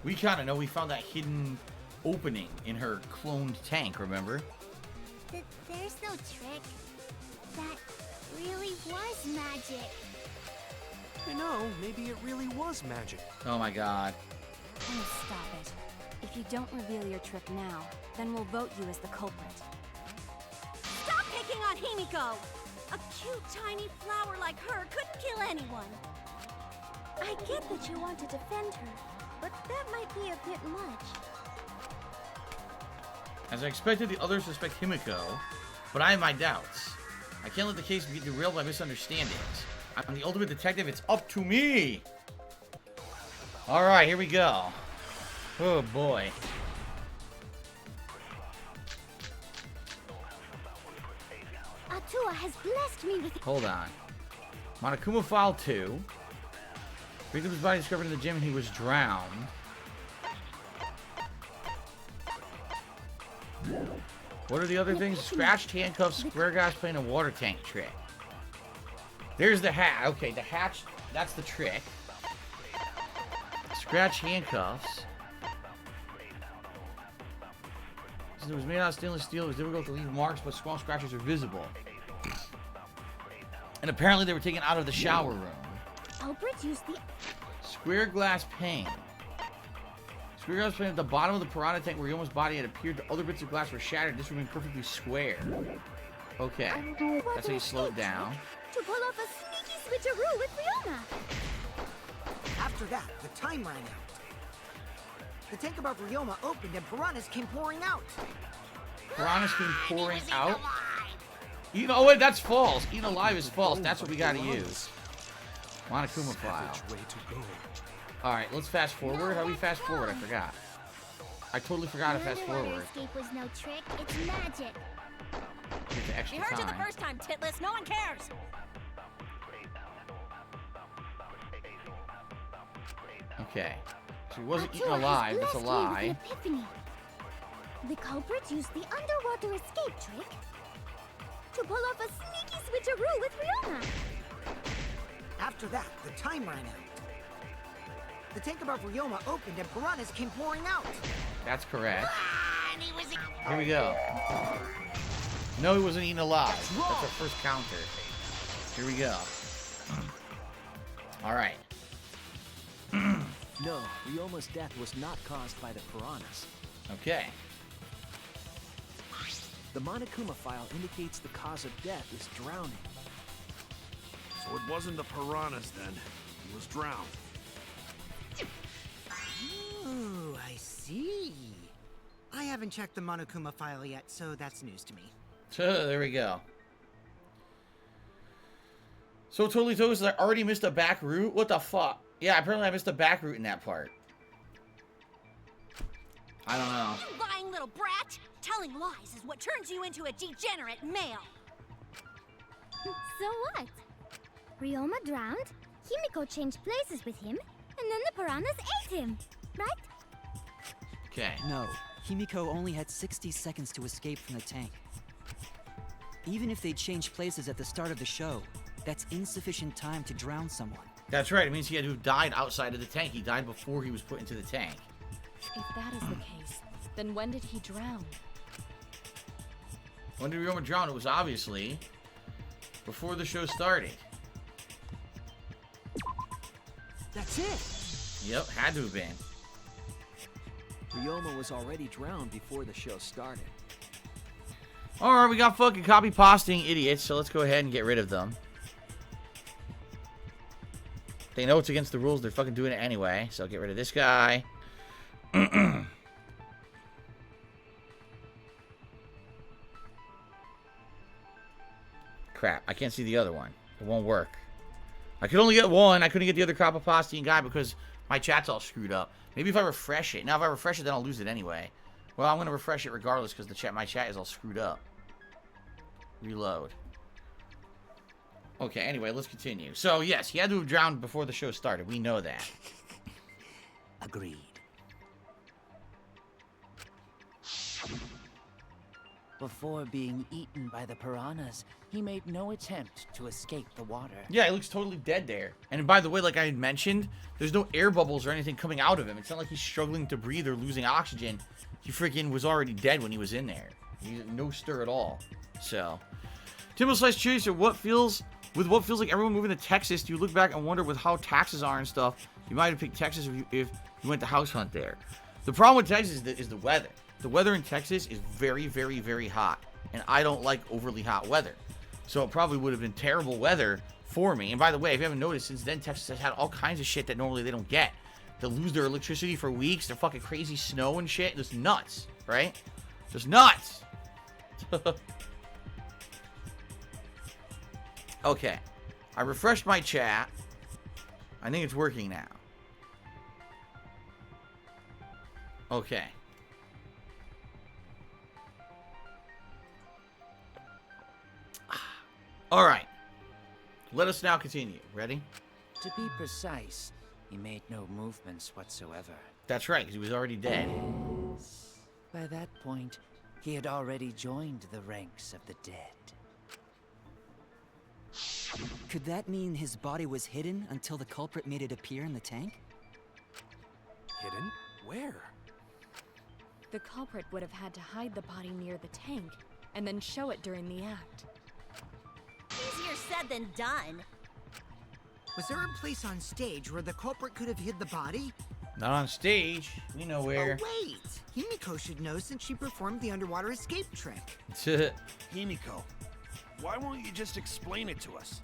We kind of know. We found that hidden opening in her cloned tank, remember? There's no trick. That really was magic. You know, maybe it really was magic. Oh my god. Oh, stop it. If you don't reveal your trick now, then we'll vote you as the culprit. Stop picking on Himiko! A cute, tiny flower like her couldn't kill anyone. I get that you want to defend her, but that might be a bit much. As I expected, the others suspect Himiko, but I have my doubts. I can't let the case be derailed by misunderstandings. I'm the ultimate detective. It's up to me. All right, here we go. Oh boy. Atua has blessed me with... Hold on. Monokuma File 2. Victim's body discovered in the gym and he was drowned. What are the other things? Scratched handcuffs, square guys playing a water tank trick. There's the hat. Okay, the hatch, that's the trick. Scratch handcuffs. It was made out of stainless steel. It was difficult to leave marks, but small scratches are visible. And apparently they were taken out of the shower room. Culprit used the... Square glass pane. Square glass pane at the bottom of the piranha tank where Ryoma's body had appeared. The other bits of glass were shattered. This remained perfectly square. Okay. That's how you slow it down. To pull off a sneaky switcheroo with Ryoma. After that, the time ran out. The tank above Ryoma opened and piranhas came pouring out. Piranhas came pouring out? Eaten, oh wait, that's false. Eaten alive is false. That's what we gotta use. Monokuma file. Alright, let's fast forward. How do we fast forward? I forgot. I totally forgot to fast forward. Escape was no trick. It's magic. Get the extra We heard you the time. first time, Titless. No one cares! Okay. So he wasn't eaten Atua has alive. That's a blessed me lie. with the epiphany. The culprit used the underwater escape trick to pull off a sneaky switcheroo with Ryoma. After that, the time ran out. The tank above Ryoma opened and piranhas came pouring out. That's correct. Here we go. No, he wasn't eaten alive. That's our first counter. Here we go. Alright. No, Ryoma's death was not caused by the piranhas. Okay. The Monokuma file indicates the cause of death is drowning. So it wasn't the piranhas then. He was drowned. Oh, I see. I haven't checked the Monokuma file yet, so that's news to me. So, there we go. So totally toast, I already missed a back route? What the fuck? Yeah, apparently I missed a back route in that part. I don't know. You lying little brat! Telling lies is what turns you into a degenerate male! So what? Ryoma drowned, Himiko changed places with him, and then the piranhas ate him, right? Okay. No, Himiko only had 60 seconds to escape from the tank. Even if they changed places at the start of the show, that's insufficient time to drown someone. That's right. It means he had to have died outside of the tank. He died before he was put into the tank. If that is the case, then when did he drown? When did Ryoma drown? It was obviously before the show started. That's it. Yep, had to have been. Ryoma was already drowned before the show started. Alright, we got fucking copy pasting idiots, so let's go ahead and get rid of them. They know it's against the rules, they're fucking doing it anyway, so get rid of this guy. Crap, I can't see the other one. It won't work. I could only get one. I couldn't get the other Copapostine guy because my chat's all screwed up. Maybe if I refresh it. Now, if I refresh it, then I'll lose it anyway. Well, I'm going to refresh it regardless because my chat is all screwed up. Reload. Okay, anyway, let's continue. So, yes, he had to have drowned before the show started. We know that. Agreed. Before being eaten by the piranhas, he made no attempt to escape the water. Yeah, he looks totally dead there. And by the way, like I had mentioned, there's no air bubbles or anything coming out of him. It's not like he's struggling to breathe or losing oxygen. He freaking was already dead when he was in there. He's no stir at all. So, Timbo Slice Chaser, what feels like everyone moving to Texas, do you look back and wonder with how taxes are and stuff, you might have picked Texas if you went to house hunt there. The problem with Texas is the weather. The weather in Texas is very, very, very hot. And I don't like overly hot weather. So it probably would have been terrible weather for me. And by the way, if you haven't noticed, since then, Texas has had all kinds of shit that normally they don't get. They'll lose their electricity for weeks. They're fucking crazy snow and shit. Just nuts, right? Just nuts. Okay. I refreshed my chat. I think it's working now. Okay. All right. Let us now continue. Ready? To be precise, he made no movements whatsoever. That's right, because he was already dead. By that point, he had already joined the ranks of the dead. Could that mean his body was hidden until the culprit made it appear in the tank? Hidden? Where? The culprit would have had to hide the body near the tank, and then show it during the act. Easier said than done. Was there a place on stage where the culprit could have hid the body? Not on stage. We know where. Oh, wait. Himiko should know since she performed the underwater escape trick. Himiko, why won't you just explain it to us?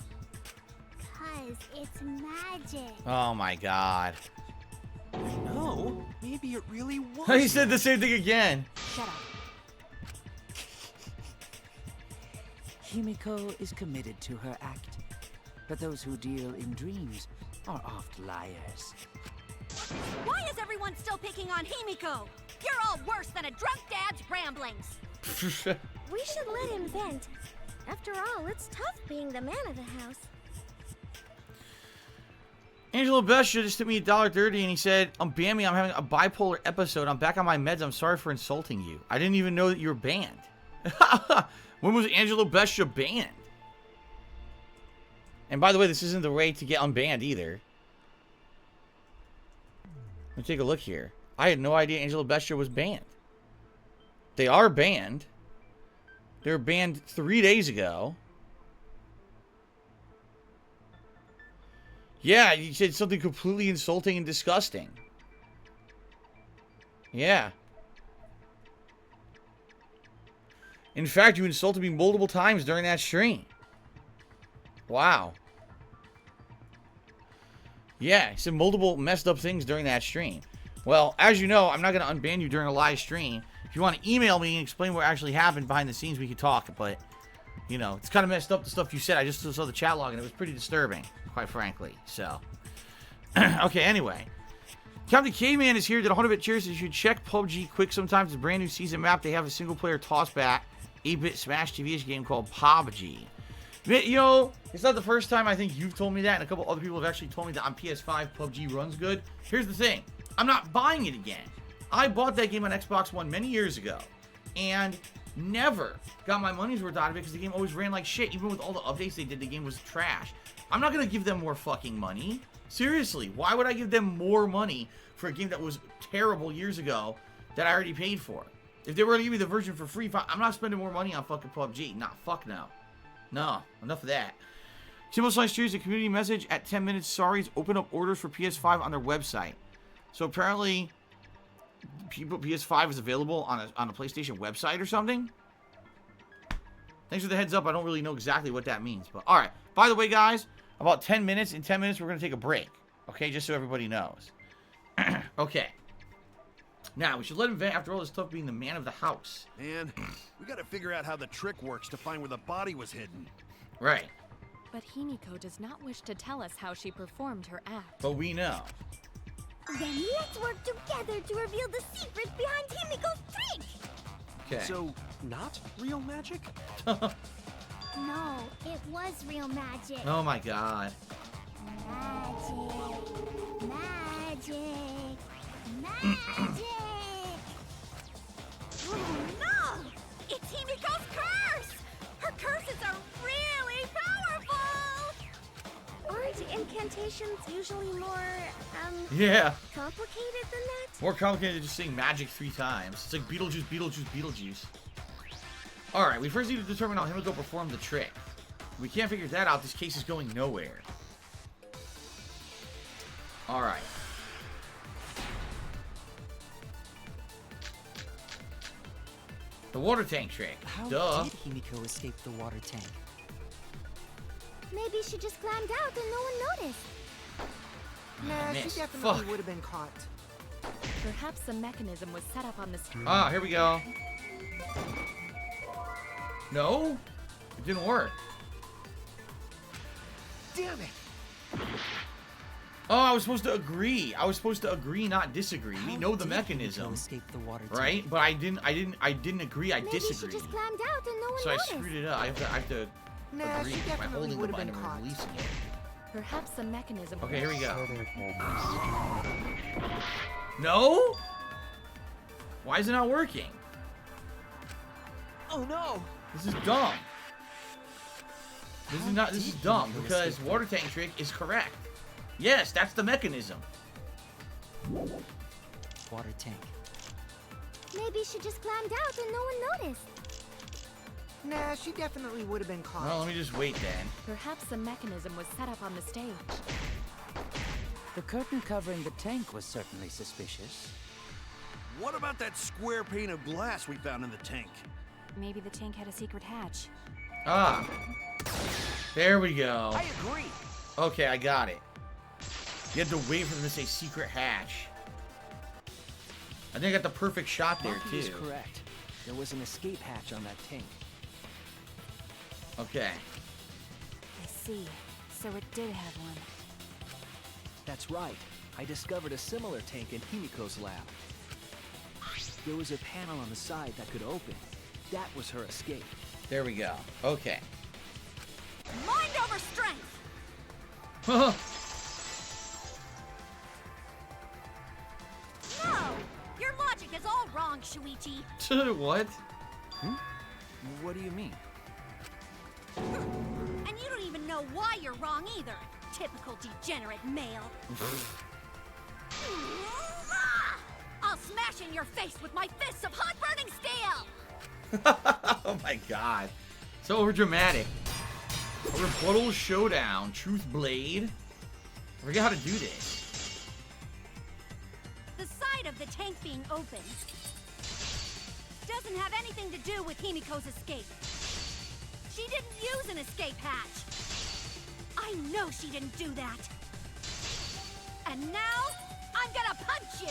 'Cause it's magic. Oh my god. No, maybe it really was. He said the same thing again. Shut up. Himiko is committed to her act, but those who deal in dreams are oft liars. Why is everyone still picking on Himiko? You're all worse than a drunk dad's ramblings. We should let him vent. After all, it's tough being the man of the house. Angelo Bestia just hit me $1.30 and he said, Bammy, I'm having a bipolar episode. I'm back on my meds. I'm sorry for insulting you. I didn't even know that you were banned. When was Angelo Bestia banned? And by the way, this isn't the way to get unbanned either. Let me take a look here. I had no idea Angelo Bestia was banned. They are banned. They were banned 3 days ago. Yeah, you said something completely insulting and disgusting. Yeah. In fact, you insulted me multiple times during that stream. Wow. Yeah, he said multiple messed up things during that stream. Well, as you know, I'm not going to unban you during a live stream. If you want to email me and explain what actually happened behind the scenes, we could talk. But, you know, it's kind of messed up, the stuff you said. I just saw the chat log, and it was pretty disturbing, quite frankly. So, okay, anyway. Captain K-Man is here. Did 100-bit cheers. You should check PUBG quick sometimes. It's a brand new season map. They have a single-player toss-back 8-bit Smash TV game called PUBG. You know, it's not the first time I think you've told me that, and a couple other people have actually told me that on PS5 PUBG runs good. Here's the thing. I'm not buying it again. I bought that game on Xbox One many years ago, and never got my money's worth out of it because the game always ran like shit. Even with all the updates they did, the game was trash. I'm not going to give them more fucking money. Seriously, why would I give them more money for a game that was terrible years ago that I already paid for? If they were going to give me the version for free, I'm not spending more money on fucking PUBG. Nah, fuck no. No, enough of that. Simple Slice Cheers, a community message at 10 minutes. Sorry's open up orders for PS5 on their website. So apparently, PS5 is available on a PlayStation website or something. Thanks for the heads up. I don't really know exactly what that means, but all right. By the way, guys, about 10 minutes. In 10 minutes, we're gonna take a break. Okay, just so everybody knows. Okay. Now we should let him vent after all this stuff, being the man of the house. Man, we gotta figure out how the trick works to find where the body was hidden. Right. But Himiko does not wish to tell us how she performed her act. But we know. Then let's work together to reveal the secret behind Himiko's trick! Okay. So, not real magic? No, it was real magic. Oh my god. Magic. Magic. Oh no! It's Himiko's curse! Her curses are really powerful! Aren't incantations usually more, Yeah. complicated than that? More complicated than just saying magic 3 times. It's like Beetlejuice, Beetlejuice, Beetlejuice. Alright, we first need to determine how Himiko performed the trick. If we can't figure that out, this case is going nowhere. Alright. The water tank trick. How Duh. did Himiko escape the water tank? Maybe she just climbed out and no one noticed. Nah, Miss. she definitely Fuck. would have been caught. Perhaps the mechanism was set up on the street. Ah, here we go. No? It didn't work. Damn it! Oh, I was supposed to agree. I was supposed to agree, not disagree. We How know the did mechanism, Himiko escape the water tank? right? But I didn't agree. I Maybe disagreed. she just climbed out and no one So I noticed. screwed it up. I have to Nah, agree she by definitely holding the would have button been and caught. releasing it. Perhaps the mechanism. Okay, here we go. No? Why is it not working? Oh no! This is dumb. This is dumb because water tank trick is correct. Yes, that's the mechanism. Water tank. Maybe she just climbed out and no one noticed. Nah, she definitely would have been caught. Well, let me just wait then. Perhaps the mechanism was set up on the stage. The curtain covering the tank was certainly suspicious. What about that square pane of glass we found in the tank? Maybe the tank had a secret hatch. Ah. There we go. I agree. Okay, I got it. You had to wait for them to say secret hatch. I think I got the perfect shot there, Maki is too. correct. There was an escape hatch on that tank. Okay. I see. So it did have one. That's right. I discovered a similar tank in Himiko's lab. There was a panel on the side that could open. That was her escape. There we go. Okay. Mind over strength! No! Your logic is all wrong, Shuichi. What? What do you mean? And you don't even know why you're wrong either. Typical degenerate male. I'll smash in your face with my fists of hot burning steel! Oh my god. So overdramatic. A rebuttal showdown. Truth blade. I forget how to do this. The side of the tank being open doesn't have anything to do with Himiko's escape. She didn't use an escape hatch. I know she didn't do that. And now, I'm gonna punch you!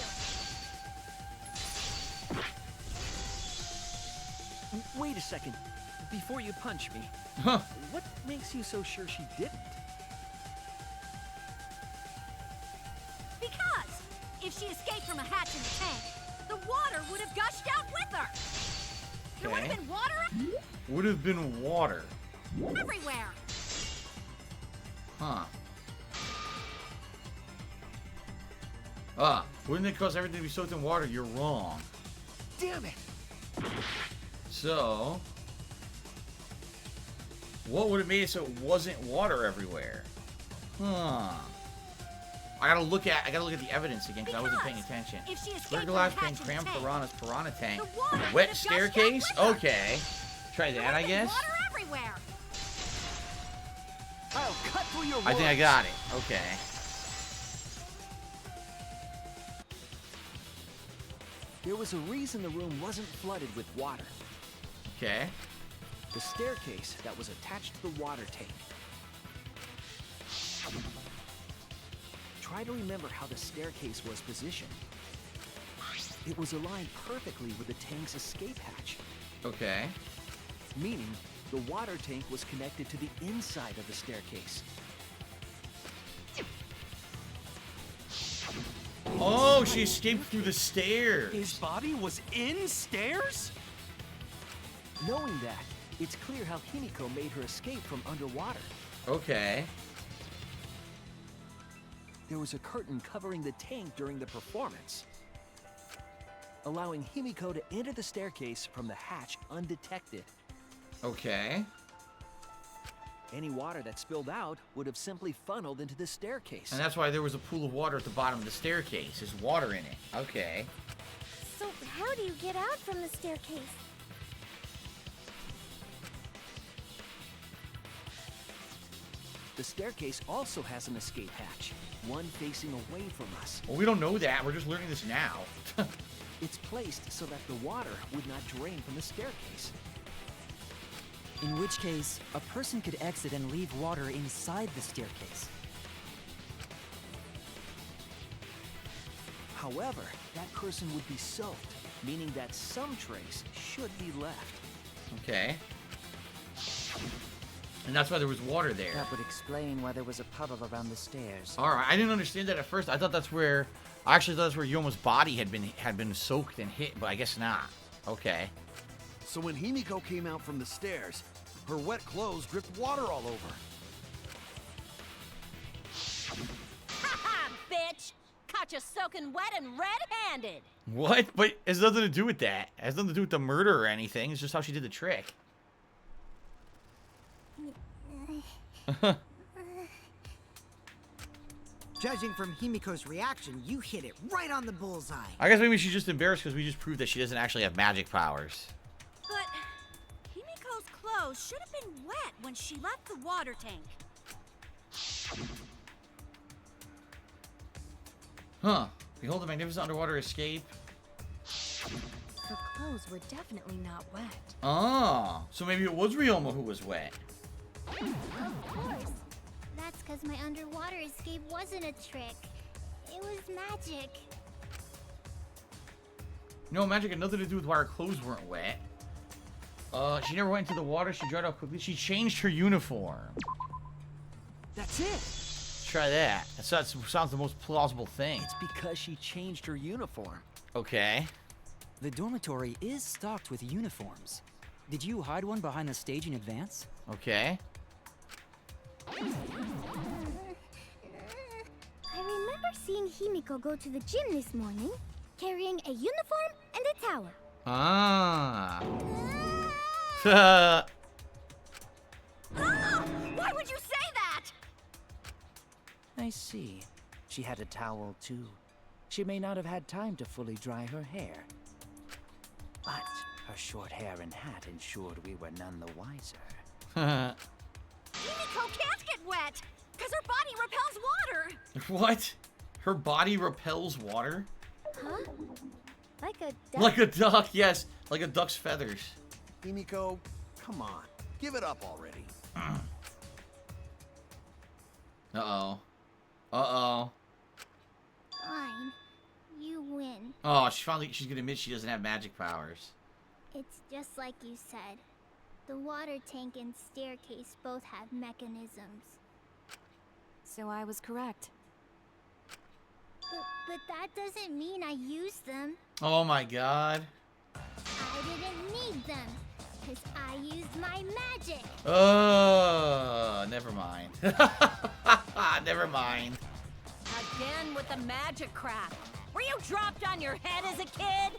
Wait a second. Before you punch me, Huh. what makes you so sure she didn't? Because if she escaped from a hatch in the tank, the water would have gushed out with her. There would have Okay. been water Would have been water. everywhere. Huh. Ah, wouldn't it cause everything to be soaked in water? You're wrong. Damn it! So, what would have made it so it wasn't water everywhere? Huh. I gotta look at the evidence again because I wasn't paying attention. If she escaped Square from glass the pane, hatch in the crammed tank, piranhas, piranha tank, the water would wet have gushed staircase. out with her. Okay, try There that, I would have been guess. water everywhere. Oh, your I think I looks. got it. Okay. There was a reason the room wasn't flooded with water. Okay. The staircase that was attached to the water tank. Try to remember how the staircase was positioned. It was aligned perfectly with the tank's escape hatch, Okay. meaning the water tank was connected to the inside of the staircase. Oh, she escaped through the stairs. His body was in stairs? Knowing that, it's clear how Himiko made her escape from underwater. Okay. There was a curtain covering the tank during the performance, allowing Himiko to enter the staircase from the hatch undetected. Okay. Any water that spilled out would have simply funneled into the staircase. And that's why there was a pool of water at the bottom of the staircase. There's water in it. Okay. So how do you get out from the staircase? The staircase also has an escape hatch, one facing away from us. Well, we don't know that. We're just learning this now. It's placed so that the water would not drain from the staircase. In which case, a person could exit and leave water inside the staircase. However, that person would be soaked, meaning that some trace should be left. Okay. And that's why there was water there. That would explain why there was a puddle around the stairs. Alright, I didn't understand that at first. I thought that's where... I actually thought that's where Yoma's body had been soaked and hit, but I guess not. Okay. So when Himiko came out from the stairs, her wet clothes dripped water all over. Ha-ha, bitch! Caught you soaking wet and red-handed! What? But it has nothing to do with that. It has nothing to do with the murder or anything. It's just how she did the trick. Judging from Himiko's reaction, you hit it right on the bullseye. I guess maybe she's just embarrassed because we just proved that she doesn't actually have magic powers. But Himiko's clothes should have been wet when she left the water tank. Huh. Behold the magnificent underwater escape. Her clothes were definitely not wet. Oh. So maybe it was Ryoma who was wet. Of course. That's because my underwater escape wasn't a trick. It was magic. No, magic had nothing to do with why her clothes weren't wet. She never went into the water. She dried out quickly. She changed her uniform. That's it! Let's try that. That sounds the most plausible thing. It's because she changed her uniform. Okay. The dormitory is stocked with uniforms. Did you hide one behind the stage in advance? Okay. I remember seeing Himiko go to the gym this morning, carrying a uniform and a towel. Ah. Why would you say that? I see. She had a towel too. She may not have had time to fully dry her hair. But her short hair and hat ensured we were none the wiser. Himiko can't get wet, because her body repels water. What? Her body repels water? Huh? Like a duck? Like a duck, yes. Like a duck's feathers. Himiko, come on. Give it up already. Uh-oh. Uh-oh. Fine. You win. Oh, she's gonna admit she doesn't have magic powers. It's just like you said. The water tank and staircase both have mechanisms. So I was correct. But that doesn't mean I used them. Oh my god. I didn't need them, because I used my magic. Never mind. Never mind. Again with the magic crap. Were you dropped on your head as a kid?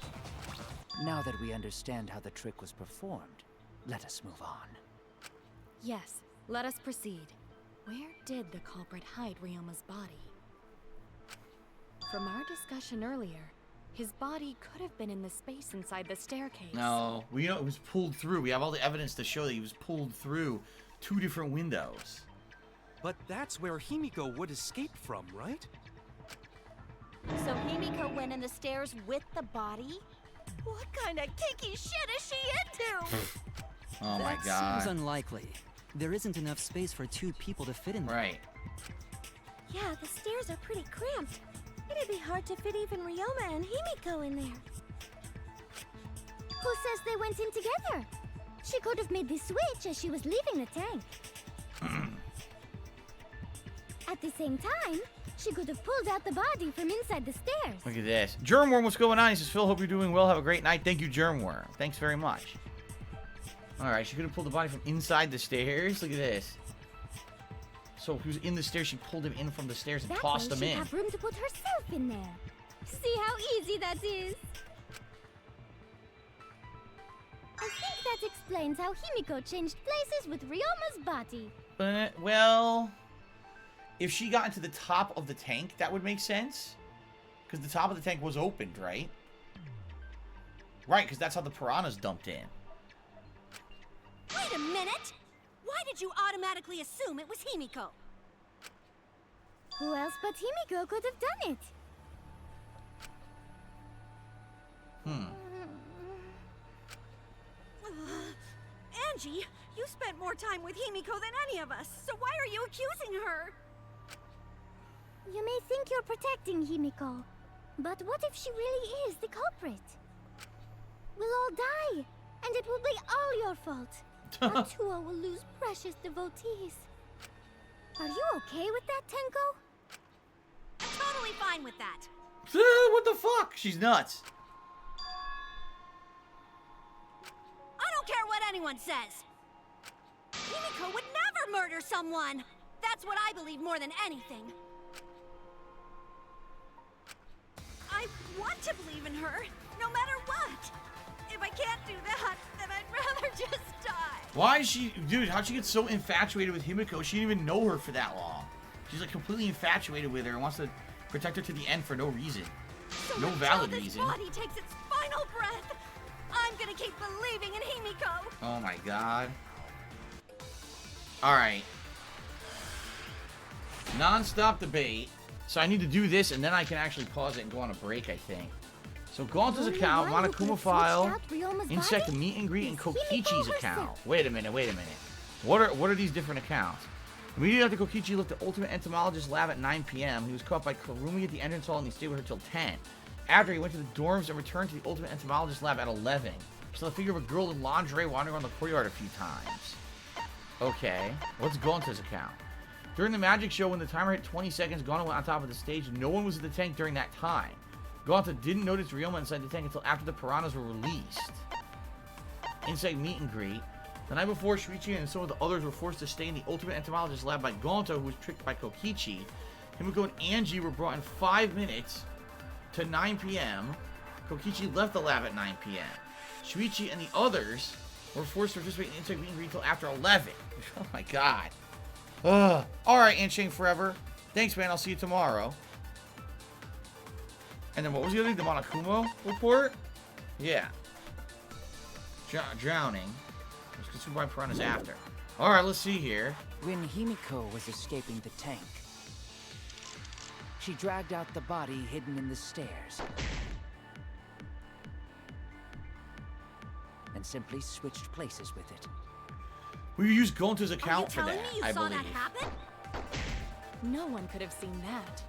Now that we understand how the trick was performed, let us move on. Yes, let us proceed. Where did the culprit hide Ryoma's body? From our discussion earlier, his body could have been in the space inside the staircase. No, we know it was pulled through. We have all the evidence to show that he was pulled through 2 different windows. But that's where Himiko would escape from, right? So Himiko went in the stairs with the body? What kind of kinky shit is she into? Oh my That god. seems unlikely. There isn't enough space for 2 people to fit in there. Right. Yeah, the stairs are pretty cramped. It'd be hard to fit even Ryoma and Himiko in there. Who says they went in together? She could have made the switch as she was leaving the tank. At the same time, she could have pulled out the body from inside the stairs. Look at this. Germworm, what's going on? He says, Phil, hope you're doing well. Have a great night. Thank you, Germworm. Thanks very much. Alright, she could have pulled the body from inside the stairs. Look at this. So if he was in the stairs, she pulled him in from the stairs and tossed him That way in. she'd have room to put herself in there. See how easy that is? I think that explains how Himiko changed places with Ryoma's body. But, well, if she got into the top of the tank, that would make sense. Because the top of the tank was opened, right? Right, because that's how the piranhas dumped in. Wait a minute! Why did you automatically assume it was Himiko? Who else but Himiko could have done it? Angie, you spent more time with Himiko than any of us, so why are you accusing her? You may think you're protecting Himiko, but what if she really is the culprit? We'll all die, and it will be all your fault. Atua will lose precious devotees. Are you okay with that, Tenko? I'm totally fine with that. What the fuck? She's nuts. I don't care what anyone says. Himiko would never murder someone. That's what I believe more than anything. I want to believe in her, no matter what. If I can't do that, then I'd rather just die. Why is she... Dude, how'd she get so infatuated with Himiko? She didn't even know her for that long. She's like completely infatuated with her and wants to protect her to the end for no reason. So No valid reason. This body takes its final breath. I'm gonna keep believing in Himiko. Oh my god. Alright. Non-stop debate. So I need to do this and then I can actually pause it and go on a break, I think. So Gaunta's account, Monokuma file, Insect Meet and Greet, and Kokichi's account. Wait a minute. What are these different accounts? Immediately after Kokichi left the Ultimate Entomologist lab at 9 p.m., he was caught by Kurumi at the entrance hall and he stayed with her till 10. After, he went to the dorms and returned to the Ultimate Entomologist lab at 11. He saw the figure of a girl in lingerie wandering around the courtyard a few times. Okay, what's Gaunta's account? During the magic show, when the timer hit 20 seconds, Gaunta went on top of the stage. No one was at the tank during that time. Gaunta didn't notice Ryoma inside the tank until after the piranhas were released. Insect Meet and Greet. The night before, Shuichi and some of the others were forced to stay in the Ultimate Entomologist lab by Gaunta, who was tricked by Kokichi. Himiko and Angie were brought in 5 minutes to 9 p.m. Kokichi left the lab at 9 p.m. Shuichi and the others were forced to participate in Insect Meet and Greet until after 11. Oh my god. Ugh. Alright, Unchained Forever. Thanks, man. I'll see you tomorrow. And then what was the other thing? The Monokuma report? Yeah. Drowning. Was consumed by piranhas after. Alright, let's see here. When Himiko was escaping the tank, she dragged out the body hidden in the stairs and simply switched places with it. We used Gaunta's Are you account for telling that, me you I saw believe. that happen? No one could have seen that.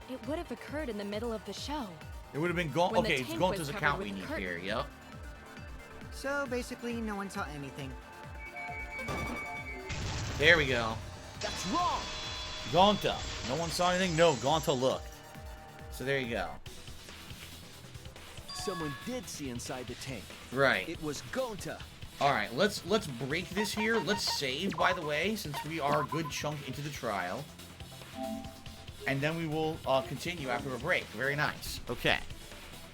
It would have occurred in the middle of the show. It would have been When the Okay, it's tank Gaunta's was covered account with we need curtain. here, yep. So basically, no one saw anything. There we go. That's wrong! Gaunta. No one saw anything? No, Gaunta looked. So there you go. Someone did see inside the tank. Right. It was Gaunta. Alright, let's break this here. Let's save, by the way, since we are a good chunk into the trial. And then we will continue after a break. Very nice. Okay.